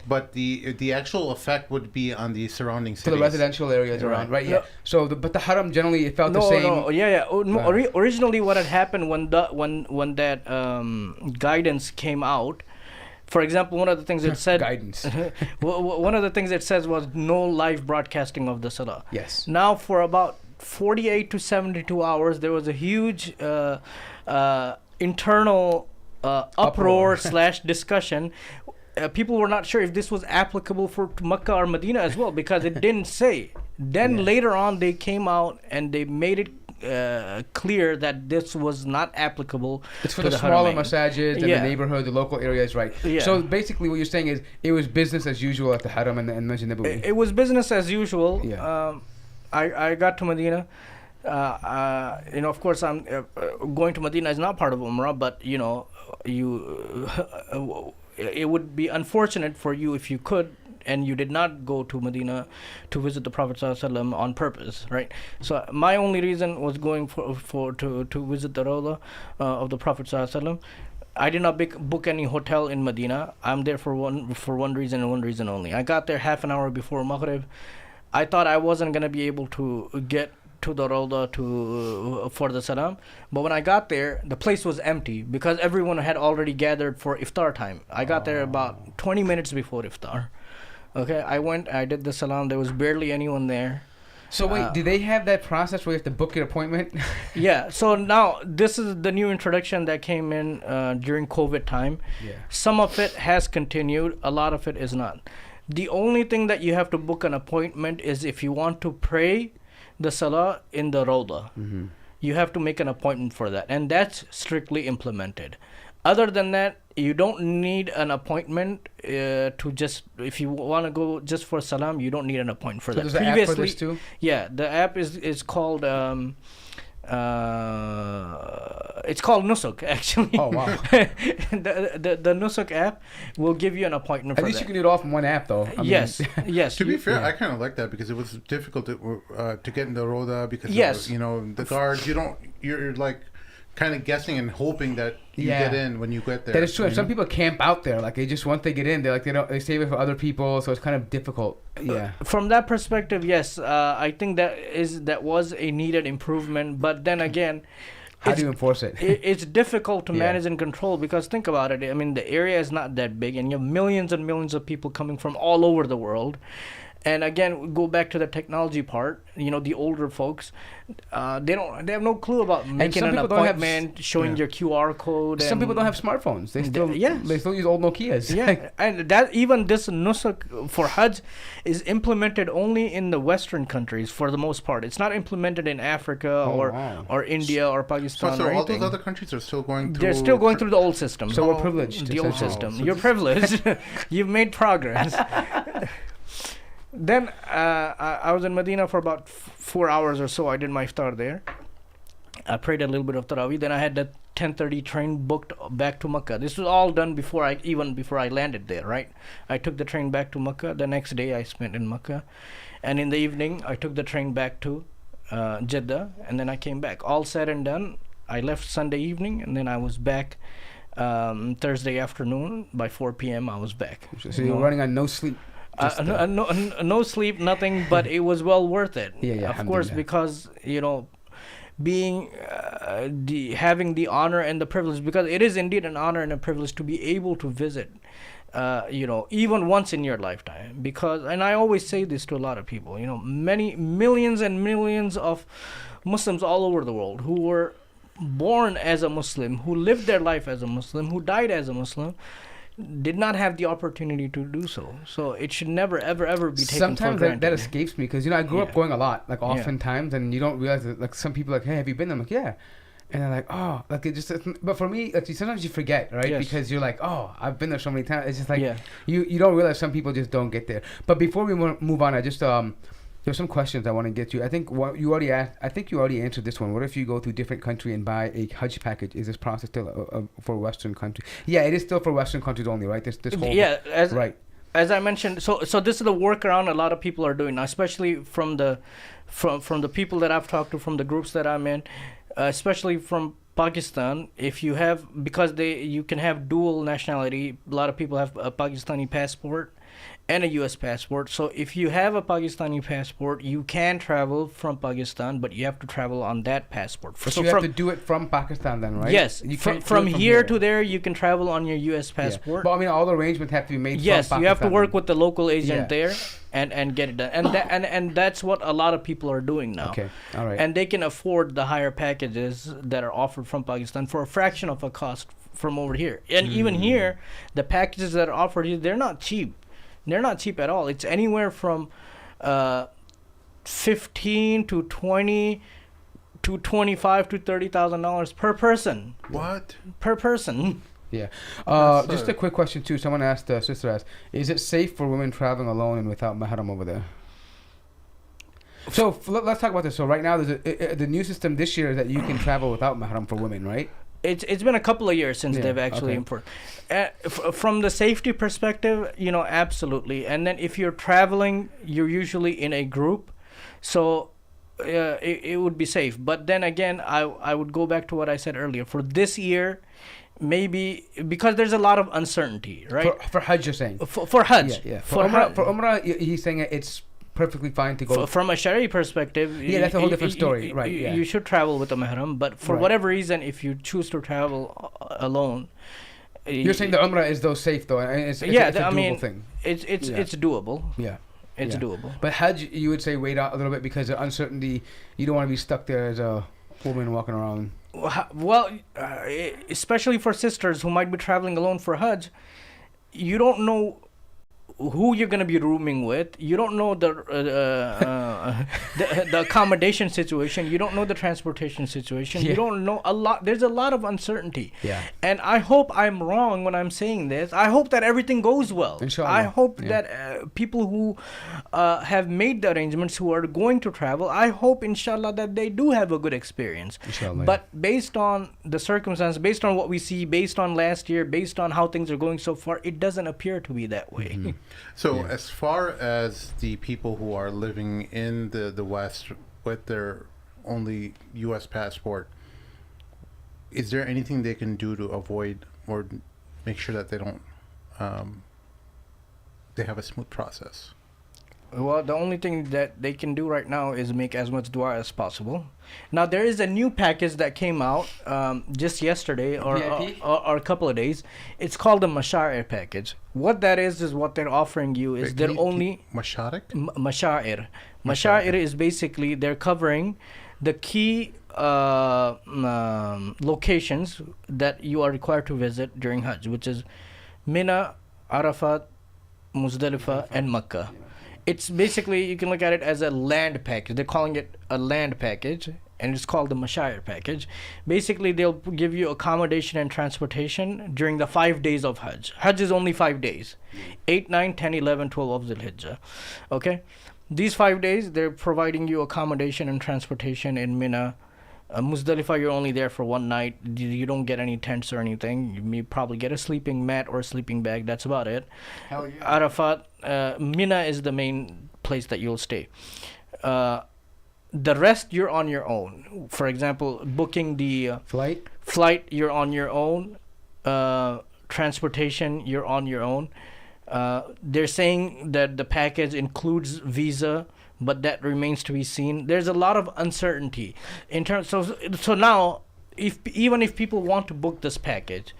but the actual effect would be on the surrounding To cities. the residential areas around, right? Yeah. No. So, but the Haram generally it felt the No, same. no, yeah. Right. Originally, what had happened when that guidance came out, for example, one of the things it said Guidance. one of the things it says was no live broadcasting of the salah. Yes. Now, for about 48 to 72 hours, there was a huge internal uproar slash discussion. People were not sure if this was applicable for Mecca or Medina as well because it didn't say. Then later on, they came out and they made it clear that this was not applicable. It's for to the smaller Haramain. masajids and Yeah. the neighborhood, the local areas, right? Yeah. So basically, what you're saying is it was business as usual at the Haram and Masjid Nabawi. It was business as usual. Yeah. I got to Medina. Of course, I'm going to Medina is not part of Umrah, but it would be unfortunate for you if you could and you did not go to Medina to visit the Prophet ﷺ on purpose, right? So my only reason was going to visit the Rawdah of the Prophet ﷺ. I did not book any hotel in Medina. I'm there for one reason and one reason only. I got there half an hour before Maghrib. I thought I wasn't gonna be able to get to the Rawdah for the Salam, but when I got there, the place was empty because everyone had already gathered for iftar time. I got there about 20 minutes before iftar. Okay, I went, I did the Salam. There was barely anyone there. So wait, do they have that process where you have to book your appointment? Yeah, so now this is the new introduction that came in during COVID time. Yeah. Some of it has continued, a lot of it is not. The only thing that you have to book an appointment is if you want to pray the Salah in the Rawdah. Mm-hmm. You have to make an appointment for that, and that's strictly implemented. Other than that, you don't need an appointment to just, if you want to go just for Salam, you don't need an appointment for So that. there's an app for this too? Yeah, the app is called it's called Nusuk actually. Oh wow! the Nusuk app will give you an appointment. At for least that. you can do it all from one app, though. Yes, yes. To be fair, yeah. I kind of like that because it was difficult to get in the Roda because Yes. of, the guards. You're like kind of guessing and hoping that you Yeah. get in when you get there. That is true. you Some know? people camp out there, like they just once they get in, they save it for other people, so it's kind of difficult. Yeah. From that perspective, yes, I think that was a needed improvement. But then again, How do you enforce it? it's difficult to Yeah. manage and control because think about it. I mean, the area is not that big, and you have millions and millions of people coming from all over the world. And again, we go back to the technology part. The older folks, they have no clue about making some an people don't have appointment, showing yeah. your QR code. Some people don't have smartphones. They still use old Nokias. Yeah, and that even this Nusuk for Hajj is implemented only in the Western countries for the most part. It's not implemented in Africa or India or Pakistan. So or all anything. those other countries are still going through. They're still going through the old system. So we're privileged. The old essentially. system. So You're privileged. You've made progress. Then I was in Medina for about 4 hours or so. I did my iftar there. I prayed a little bit of Tarawih. Then I had the 10:30 train booked back to Mecca. This was all done before I landed there, right? I took the train back to Mecca. The next day I spent in Mecca. And in the evening, I took the train back to Jeddah. And then I came back. All said and done, I left Sunday evening. And then I was back Thursday afternoon. By 4 p.m. I was back. So you're running on no sleep. No sleep, nothing, but it was well worth it. Yeah, of course, because being having the honor and the privilege, because it is indeed an honor and a privilege to be able to visit even once in your lifetime. Because, and I always say this to a lot of people, many millions and millions of Muslims all over the world who were born as a Muslim, who lived their life as a Muslim, who died as a Muslim, did not have the opportunity to do so. So it should never, ever, ever be taken Sometimes for granted. that escapes me because I grew up going a lot, like oftentimes, and you don't realize that. Like some people are like, hey, have you been? I'm like, yeah. And they're like, oh, like it just. But for me, like sometimes you forget, right? Yes. Because you're like, oh, I've been there so many times. It's just like you don't realize some people just don't get there. But before we move on, I just there's some questions I want to get to. I think you already asked. I think you already answered this one. What if you go to a different country and buy a Hajj package? Is this process still for Western countries? Yeah, it is still for Western countries only, right? This whole right. As I mentioned, so this is the workaround a lot of people are doing now, especially from the people that I've talked to, from the groups that I'm in, especially from Pakistan. If you have, because you can have dual nationality. A lot of people have a Pakistani passport and a U.S. passport. So if you have a Pakistani passport, you can travel from Pakistan, but you have to travel on that passport. So you have to do it from Pakistan then, right? Yes. From here to there, you can travel on your U.S. passport. But I mean, all the arrangements have to be made from Pakistan. Yes, you have to work with the local agent there and get it done. And that's what a lot of people are doing now. Okay, all right. And they can afford the higher packages that are offered from Pakistan for a fraction of a cost from over here. And even here, the packages that are offered here, they're not cheap. They're not cheap at all. It's anywhere from 15 to 20 to 25 to $30,000 per person. What? Per person. Yeah. Just a quick question too. Someone asked, sister asked, is it safe for women traveling alone and without mahram over there? So let's talk about this. So right now, there's the new system this year is that you can travel without mahram for women, right? It's been a couple of years since they've actually imported. From the safety perspective, absolutely. And then if you're traveling, you're usually in a group, so it would be safe. But then again, I would go back to what I said earlier. For this year, maybe because there's a lot of uncertainty, right? For Hajj, you're saying? For Hajj. Yeah. For Umrah, he's saying it's perfectly fine to go. From a Sharia perspective, that's a whole different story, right? You should travel with a mahram, but for whatever reason, if you choose to travel alone, you're saying the Umrah is though safe though, and it's a doable thing. It's doable. Yeah. It's doable. But Hajj, you would say wait out a little bit because of uncertainty. You don't want to be stuck there as a woman walking around. Well, especially for sisters who might be traveling alone for Hajj, you don't know who you're going to be rooming with. You don't know the accommodation situation. You don't know the transportation situation. You don't know a lot. There's a lot of uncertainty. Yeah. And I hope I'm wrong when I'm saying this. I hope that everything goes well. Inshallah. I hope that people who have made the arrangements, who are going to travel, I hope, inshallah, that they do have a good experience. Inshallah. But based on the circumstances, based on what we see, based on last year, based on how things are going so far, it doesn't appear to be that way. Mm-hmm. So as far as the people who are living in the West with their only U.S. passport, is there anything they can do to avoid or make sure that they don't they have a smooth process? Well, the only thing that they can do right now is make as much dua as possible. Now, there is a new package that came out just yesterday or a couple of days. It's called the Masha'ir package. What that is what they're offering you is Masha'ir? Masha'ir. Masha'ir is basically they're covering the key locations that you are required to visit during Hajj, which is Mina, Arafat, Muzdalifah, and Makkah. It's basically, you can look at it as a land package. They're calling it a land package, and it's called the Masha'ir package. Basically, they'll give you accommodation and transportation during the 5 days of Hajj. Hajj is only 5 days. 8, 9, 10, 11, 12 of Dhul Hijjah. Okay? These 5 days, they're providing you accommodation and transportation in Mina. Muzdalifah, you're only there for one night. You don't get any tents or anything. You may probably get a sleeping mat or a sleeping bag. That's about it. Hell yeah. Arafat, Mina is the main place that you'll stay. The rest, you're on your own. For example, booking the flight, you're on your own. Transportation, you're on your own. They're saying that the package includes visa, but that remains to be seen. There's a lot of uncertainty in terms. So now, even if people want to book this package,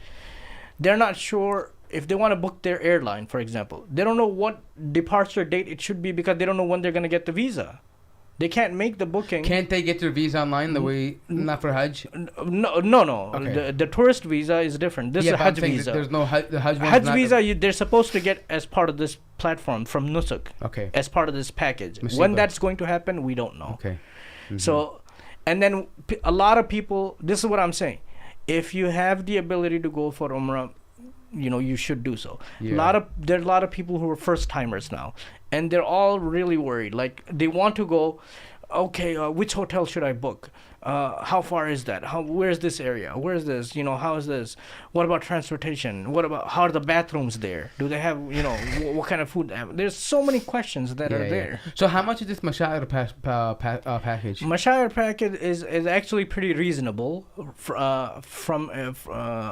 they're not sure if they want to book their airline, for example, they don't know what departure date it should be because they don't know when they're going to get the visa. They can't make the booking. Can't they get their visa online the way, not for Hajj? No. Okay. The tourist visa is different. This is a but I'm Hajj saying visa. There's no the Hajj one's Hajj not visa, they're supposed to get as part of this platform from Nusuk, Okay. as part of this package. Musiba. When that's going to happen, we don't know. Okay. Mhm. So, and then a lot of people, this is what I'm saying. If you have the ability to go for Umrah, you should do so. Yeah. There are a lot of people who are first timers now, and they're all really worried. Like, they want to go, okay, which hotel should I book? How far is that? Where's this area? Where's this? How is this? What about transportation? How are the bathrooms there? Do they have, what kind of food they have? There's so many questions that are there. So how much is this Mashayar package? Mashayar package is actually pretty reasonable.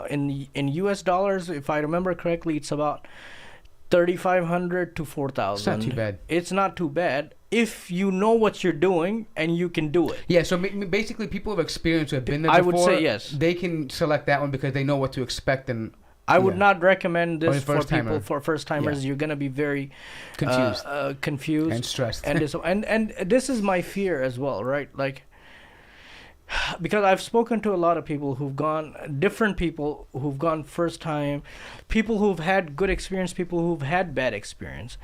In US dollars, if I remember correctly, it's about 3,500 to 4,000. It's not too bad. It's not too bad if you know what you're doing and you can do it. Yeah, so basically people of experience who have been there I before, would say yes. They can select that one because they know what to expect. And I would not recommend this for first-timer. people, for first timers. Yeah. You're gonna be very confused and stressed. and this is my fear as well, right? Like, because I've spoken to a lot of people different people who've gone first time, people who've had good experience, people who've had bad experience,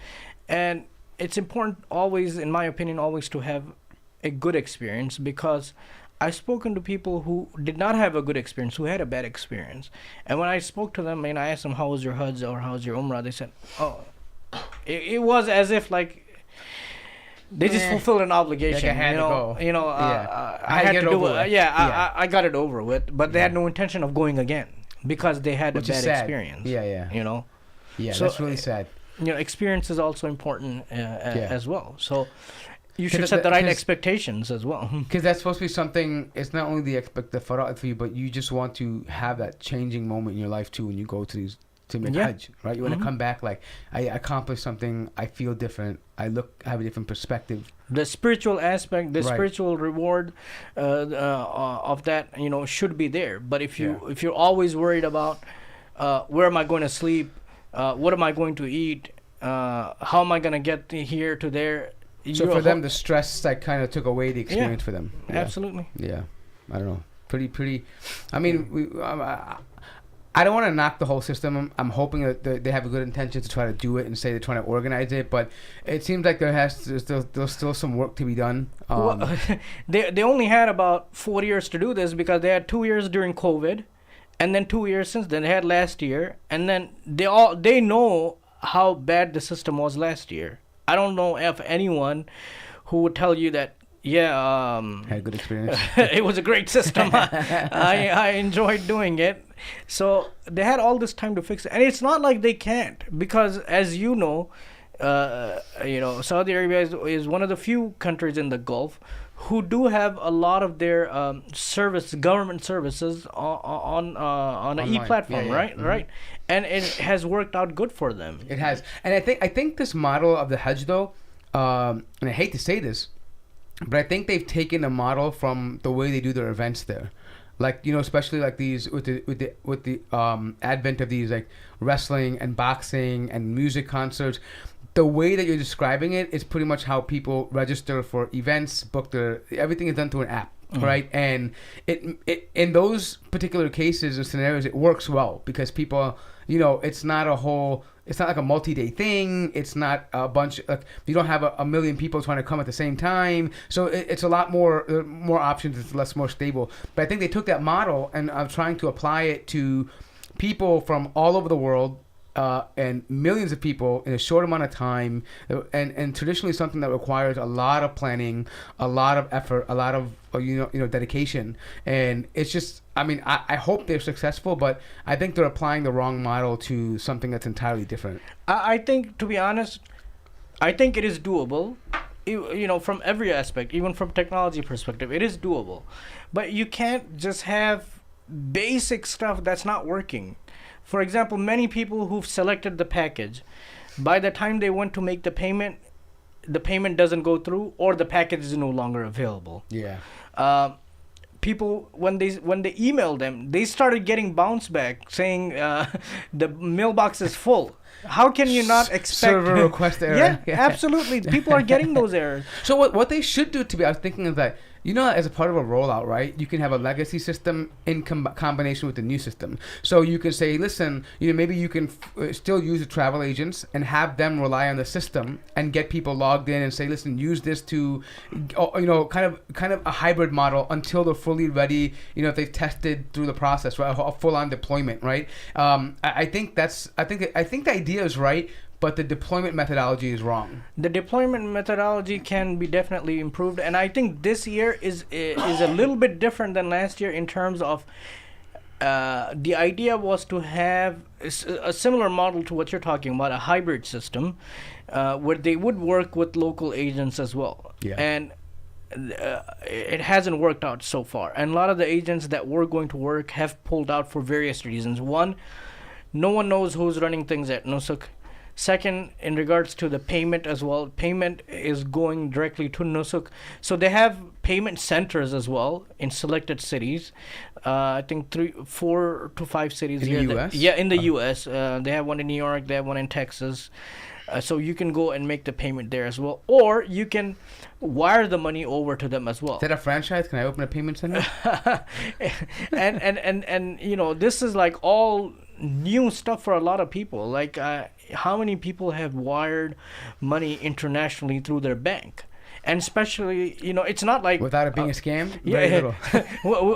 and it's important always, in my opinion, always to have a good experience, because I've spoken to people who did not have a good experience, who had a bad experience. And when I spoke to them and I asked them, how was your Hajj or how was your Umrah? They said, it was as if like they just fulfilled an obligation. Like I had to go. I had to do it. I got it over with, but they had no intention of going again because they had a bad experience. Yeah. Yeah, So, that's really sad. Experience is also important as well. So you should 'Cause set the right 'cause- expectations as well. Because that's supposed to be something. It's not only the fara'at for you, but you just want to have that changing moment in your life too when you go to make Hajj, right? You want to come back like, I accomplished something. I feel different. I have a different perspective. The spiritual aspect, the Right. spiritual reward of that, should be there. But if you're always worried about where am I going to sleep, what am I going to eat, how am I going to get here to there? So for them, the stress like kind of took away the experience for them. Yeah. Absolutely. Yeah, I don't know. Pretty. I mean, I don't want to knock the whole system. I'm hoping that they have a good intention to try to do it and say they're trying to organize it, but it seems like there's still some work to be done. Well, they only had about 4 years to do this because they had 2 years during COVID, and then 2 years since then. They had last year, and then they know how bad the system was last year. I don't know if anyone who would tell you that had a good experience. it was a great system. I enjoyed doing it. So they had all this time to fix it, and it's not like they can't, because as you know, Saudi Arabia is one of the few countries in the Gulf who do have a lot of their government services on an e-platform, right? Mm-hmm. Right, and it has worked out good for them. It has, and I think this model of the Hajj though, and I hate to say this, but I think they've taken a model from the way they do their events there. Like, especially like these with the advent of these like wrestling and boxing and music concerts, the way that you're describing it is pretty much how people register for events, everything is done through an app, right? And it in those particular cases and scenarios, it works well because people, it's not like a multi-day thing. It's not a bunch, like you don't have a million people trying to come at the same time. So it's a lot more options. It's more stable. But I think they took that model and are trying to apply it to people from all over the world, and millions of people in a short amount of time, and traditionally something that requires a lot of planning, a lot of effort, a lot of dedication. And it's just, I mean, I hope they're successful, but I think they're applying the wrong model to something that's entirely different. I think, to be honest, I think it is doable. From every aspect, even from technology perspective, it is doable. But you can't just have basic stuff that's not working. For example, many people who've selected the package, by the time they went to make the payment doesn't go through, or the package is no longer available. Yeah. people when they emailed them, they started getting bounce back saying the mailbox is full. How can you not expect server request error? Yeah, absolutely. People are getting those errors. So what they should do, I was thinking of that, as a part of a rollout, right, you can have a legacy system in combination with the new system. So you can say, listen, maybe you can still use the travel agents and have them rely on the system and get people logged in and say, listen, use this to, kind of a hybrid model until they're fully ready, if they've tested through the process, right, a full-on deployment, right? I think the idea is right, but the deployment methodology is wrong. The deployment methodology can be definitely improved, and I think this year is a little bit different than last year in terms of the idea was to have a similar model to what you're talking about, a hybrid system, where they would work with local agents as well. Yeah. And it hasn't worked out so far, and a lot of the agents that were going to work have pulled out for various reasons. One, no one knows who's running things at Nusuk. Second, in regards to the payment as well, payment is going directly to Nusuk. So they have payment centers as well in selected cities. I think 4 to 5 cities in here. The US? Yeah, in the US. They have one in New York. They have one in Texas. So you can go and make the payment there as well. Or you can wire the money over to them as well. Is that a franchise? Can I open a payment center? and this is like all new stuff for a lot of people. Like how many people have wired money internationally through their bank? And especially, it's not like without it being a scam. Yeah,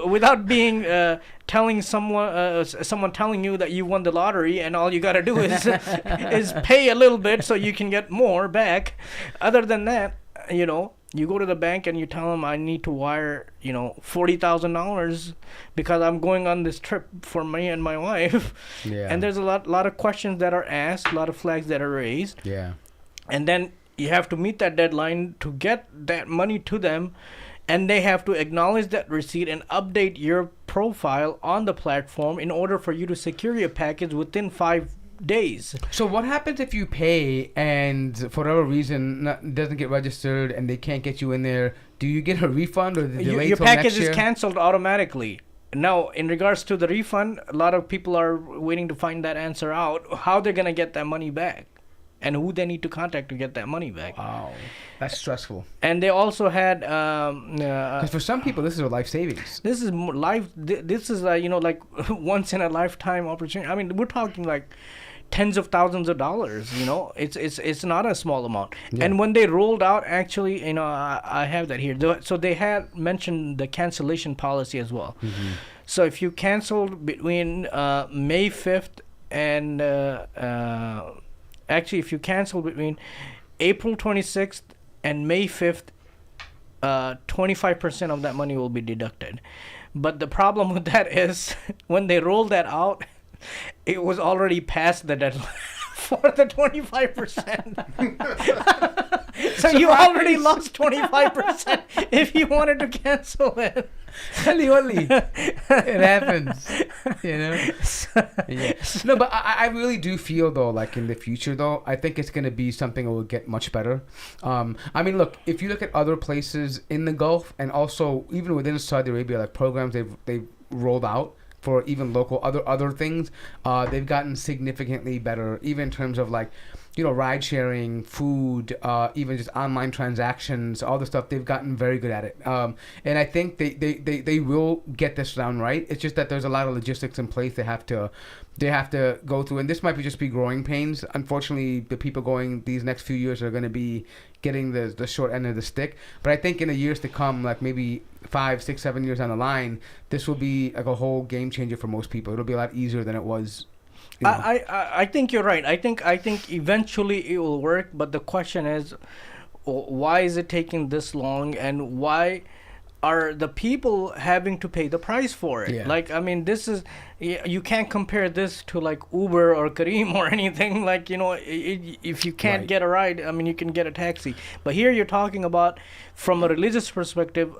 without being telling someone telling you that you won the lottery and all you got to do is is pay a little bit so you can get more back. Other than that, you go to the bank and you tell them I need to wire $40,000 because I'm going on this trip for me and my wife. Yeah. And there's a lot of questions that are asked, a lot of flags that are raised. Yeah. And then you have to meet that deadline to get that money to them, and they have to acknowledge that receipt and update your profile on the platform in order for you to secure your package within 5 days. So what happens if you pay and for whatever reason doesn't get registered and they can't get you in there? Do you get a refund or the delay Your till package next year? is canceled automatically. Now, in regards to the refund, a lot of people are waiting to find that answer out, how they're going to get that money back and who they need to contact to get that money back. Wow, that's stressful. And they also had because for some people this is a life savings. This is life. This is like once in a lifetime opportunity. I mean, we're talking like tens of thousands of dollars. It's not a small amount. Yeah. And when they rolled out, actually, I have that here. So they had mentioned the cancellation policy as well. Mm-hmm. So if you canceled between May 5th and actually, if you cancel between April 26th and May 5th, 25% of that money will be deducted. But the problem with that is when they rolled that out, it was already past the deadline for the 25%. So you already lost 25% if you wanted to cancel it. Only. It happens. Yeah. No, but I really do feel though, like in the future though, I think it's going to be something that will get much better. I mean, look, if you look at other places in the Gulf and also even within Saudi Arabia, like programs they've rolled out for even local other things, they've gotten significantly better, even in terms of like, ride sharing, food, even just online transactions, all the stuff. They've gotten very good at it, and I think they will get this down right. It's just that there's a lot of logistics in place they have to go through, and this might just be growing pains. Unfortunately, the people going these next few years are going to be getting the short end of the stick. But I think in the years to come, like maybe 5, 6, 7 years down the line, this will be like a whole game changer for most people. It'll be a lot easier than it was. I think you're right. I think eventually it will work, but the question is, why is it taking this long, and why are the people having to pay the price for it? Yeah. Like, I mean, this is, you can't compare this to like Uber or Careem or anything. Like, if you can't get a ride, I mean, you can get a taxi. But here you're talking about, from a religious perspective,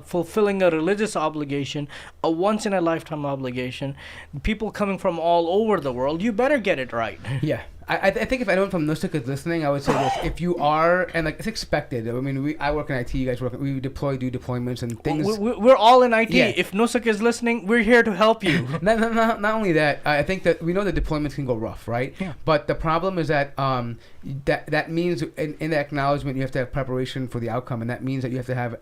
fulfilling a religious obligation, a once in a lifetime obligation. People coming from all over the world, you better get it right. Yeah, I think if anyone from Nusuk is listening, I would say this: if you are, and like it's expected. I mean, I work in IT. You guys work. We do deployments and things. We're all in IT. Yeah. If Nusuk is listening, we're here to help you. Not only that, I think that we know the deployments can go rough, right? Yeah. But the problem is that that means in the acknowledgement you have to have preparation for the outcome, and that means that you have to have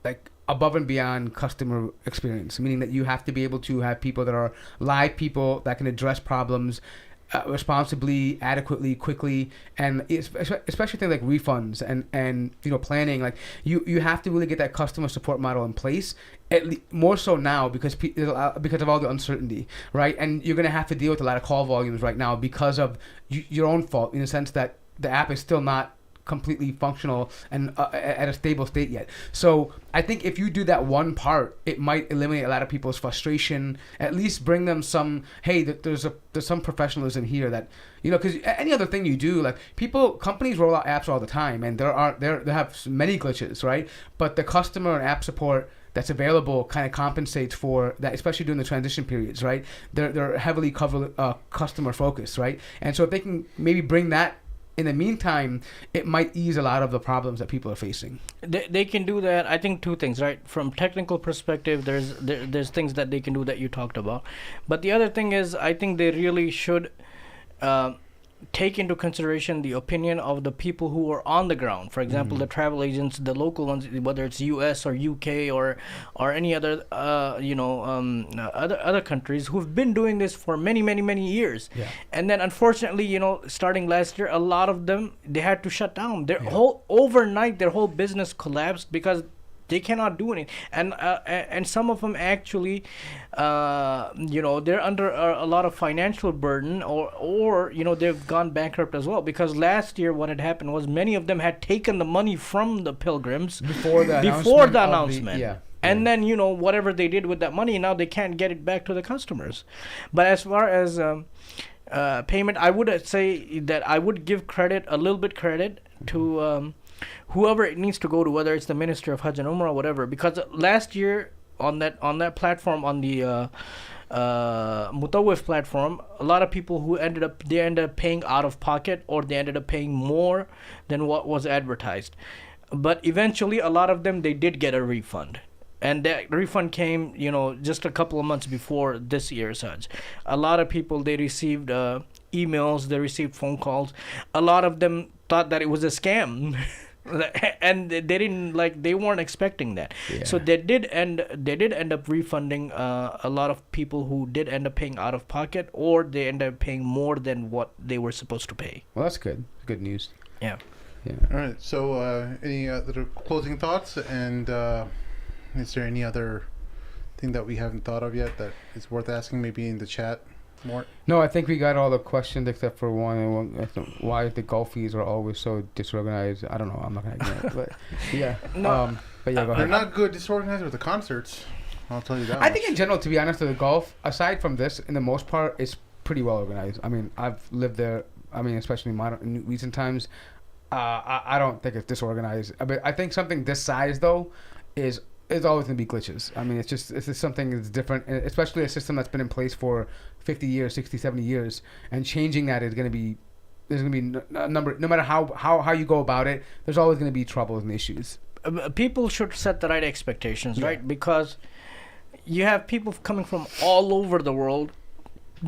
like above and beyond customer experience, meaning that you have to be able to have people that are live people that can address problems responsibly, adequately, quickly, and especially things like refunds and planning. Like you have to really get that customer support model in place. More so now because of all the uncertainty, right? And you're gonna have to deal with a lot of call volumes right now because of your own fault, in the sense that the app is still not completely functional and at a stable state yet. So I think if you do that one part, it might eliminate a lot of people's frustration. At least bring them some, hey, there's some professionalism here that, because any other thing you do, like companies roll out apps all the time, and they have many glitches, right? But the customer and app support that's available kind of compensates for that, especially during the transition periods, right? They're heavily customer focused, right? And so if they can maybe bring that in the meantime, it might ease a lot of the problems that people are facing. They can do that. I think two things, right? From technical perspective, there's things that they can do that you talked about, but the other thing is, I think they really should take into consideration the opinion of the people who are on the ground. For example, the travel agents, the local ones, whether it's US or UK or any other other countries who've been doing this for many years. Yeah. And then unfortunately, starting last year, a lot of them, they had to shut down. Their overnight, their whole business collapsed because they cannot do anything, and some of them actually, they're under a lot of financial burden, or they've gone bankrupt as well, because last year what had happened was many of them had taken the money from the pilgrims before the announcement. And then whatever they did with that money, now they can't get it back to the customers. But as far as payment, I would say that I would give a little bit credit to whoever it needs to go to, whether it's the Ministry of Hajj and Umrah or whatever, because last year on that platform, on the Mutawif platform, a lot of people who ended up paying out of pocket, or they ended up paying more than what was advertised. But eventually, a lot of them, they did get a refund. And that refund came, just a couple of months before this year's Hajj. A lot of people, they received emails, they received phone calls. A lot of them thought that it was a scam. And they weren't expecting that. Yeah. So they did end up refunding a lot of people who did end up paying out of pocket, or they ended up paying more than what they were supposed to pay. Well, that's good. Good news. Yeah. All right. So any other closing thoughts, and is there any other thing that we haven't thought of yet that is worth asking, maybe in the chat? More? No, I think we got all the questions except for one. Why the golf fees are always so disorganized. I don't know. I'm not gonna get it, but yeah. No, but yeah, go ahead. They're not good disorganized with the concerts. I'll tell you that. I think in general, to be honest, with the golf, aside from this, in the most part, it's pretty well organized. I mean, I've lived there. I mean, especially in recent times, I don't think it's disorganized. But I think something this size though is always going to be glitches. I mean, it's just something that's different, especially a system that's been in place for 50 years, 60, 70 years, and changing that is going to be, there's going to be a number, no matter how you go about it, there's always going to be troubles and issues. People should set the right expectations, right? Because you have people coming from all over the world,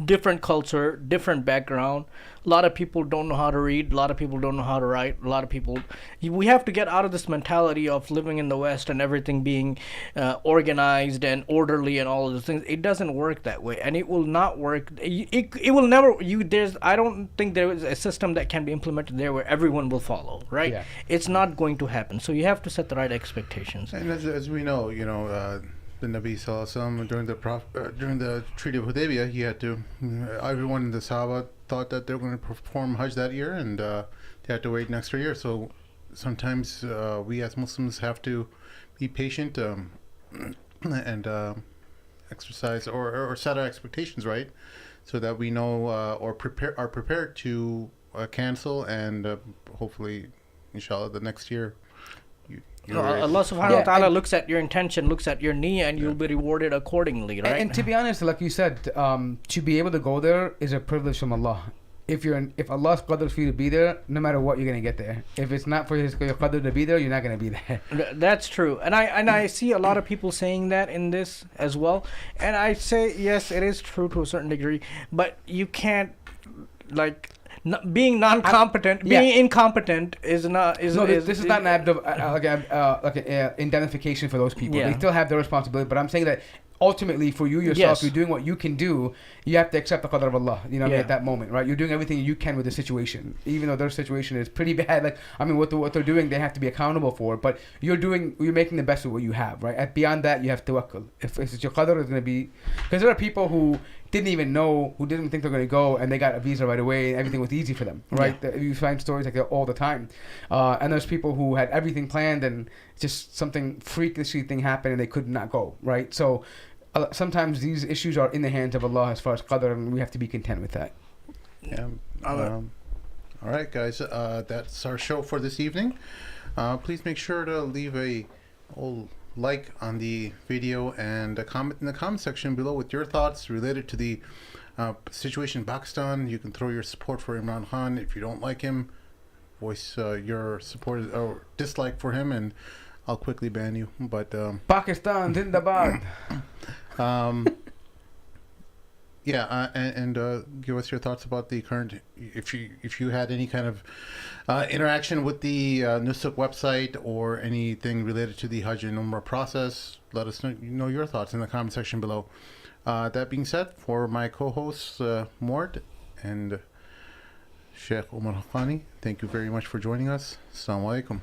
different culture, different background. A lot of people don't know how to read. A lot of people don't know how to write. A lot of people... We have to get out of this mentality of living in the West and everything being organized and orderly and all of those things. It doesn't work that way, and it will not work. It will never... I don't think there is a system that can be implemented there where everyone will follow, right? Yeah. It's not going to happen. So you have to set the right expectations. And as we know, the Nabi Sallallahu during the Treaty of Hudaybiyah, he had to... everyone in the Sahaba thought that they were going to perform Hajj that year, and they had to wait an extra year. So sometimes we as Muslims have to be patient and exercise or set our expectations right, so that we know or are prepared to cancel, and hopefully, inshallah, the next year. Allah subhanahu wa ta'ala looks at your intention, looks at your niyyah, and you'll be rewarded accordingly, right? And to be honest, like you said, to be able to go there is a privilege from Allah. if Allah's qadr is for you to be there, no matter what, you're gonna get there. If it's not for your qadr to be there, you're not gonna be there. That's true, and I see a lot of people saying that in this as well, and I say yes, it is true to a certain degree, but you can't like. Being non-competent, being incompetent is not. This is not an act of indemnification for those people. Yeah. They still have their responsibility, but I'm saying that ultimately for you yourself, Yes. you're doing what you can do. You have to accept the qadr of Allah. You know, what I mean, Yeah. at that moment, right? You're doing everything you can with the situation, even though their situation is pretty bad. Like, I mean, what they're doing, they have to be accountable for. But you're making the best of what you have, right? And beyond that, you have tawakkul. If it's your qadr, is going to be, because there are people who didn't even know, who didn't think they're going to go, and they got a visa right away, and everything was easy for them, right? Yeah. You find stories like that all the time. And there's people who had everything planned, and just something freakishly thing happened, and they could not go, right? So sometimes these issues are in the hands of Allah as far as qadr, and we have to be content with that. Yeah. All right, guys. That's our show for this evening. Please make sure to leave a like on the video and a comment in the comment section below with your thoughts related to the situation in Pakistan. You can throw your support for Imran Khan. If you don't like him, voice your support or dislike for him, and I'll quickly ban you. But Pakistan Zindabad. and give us your thoughts about the current. If you had any kind of interaction with the Nusuk website or anything related to the Hajj and Umrah process, let us know your thoughts in the comment section below. That being said, for my co-hosts Mort and Shaykh Omer Haqqani, thank you very much for joining us. Assalamu alaikum.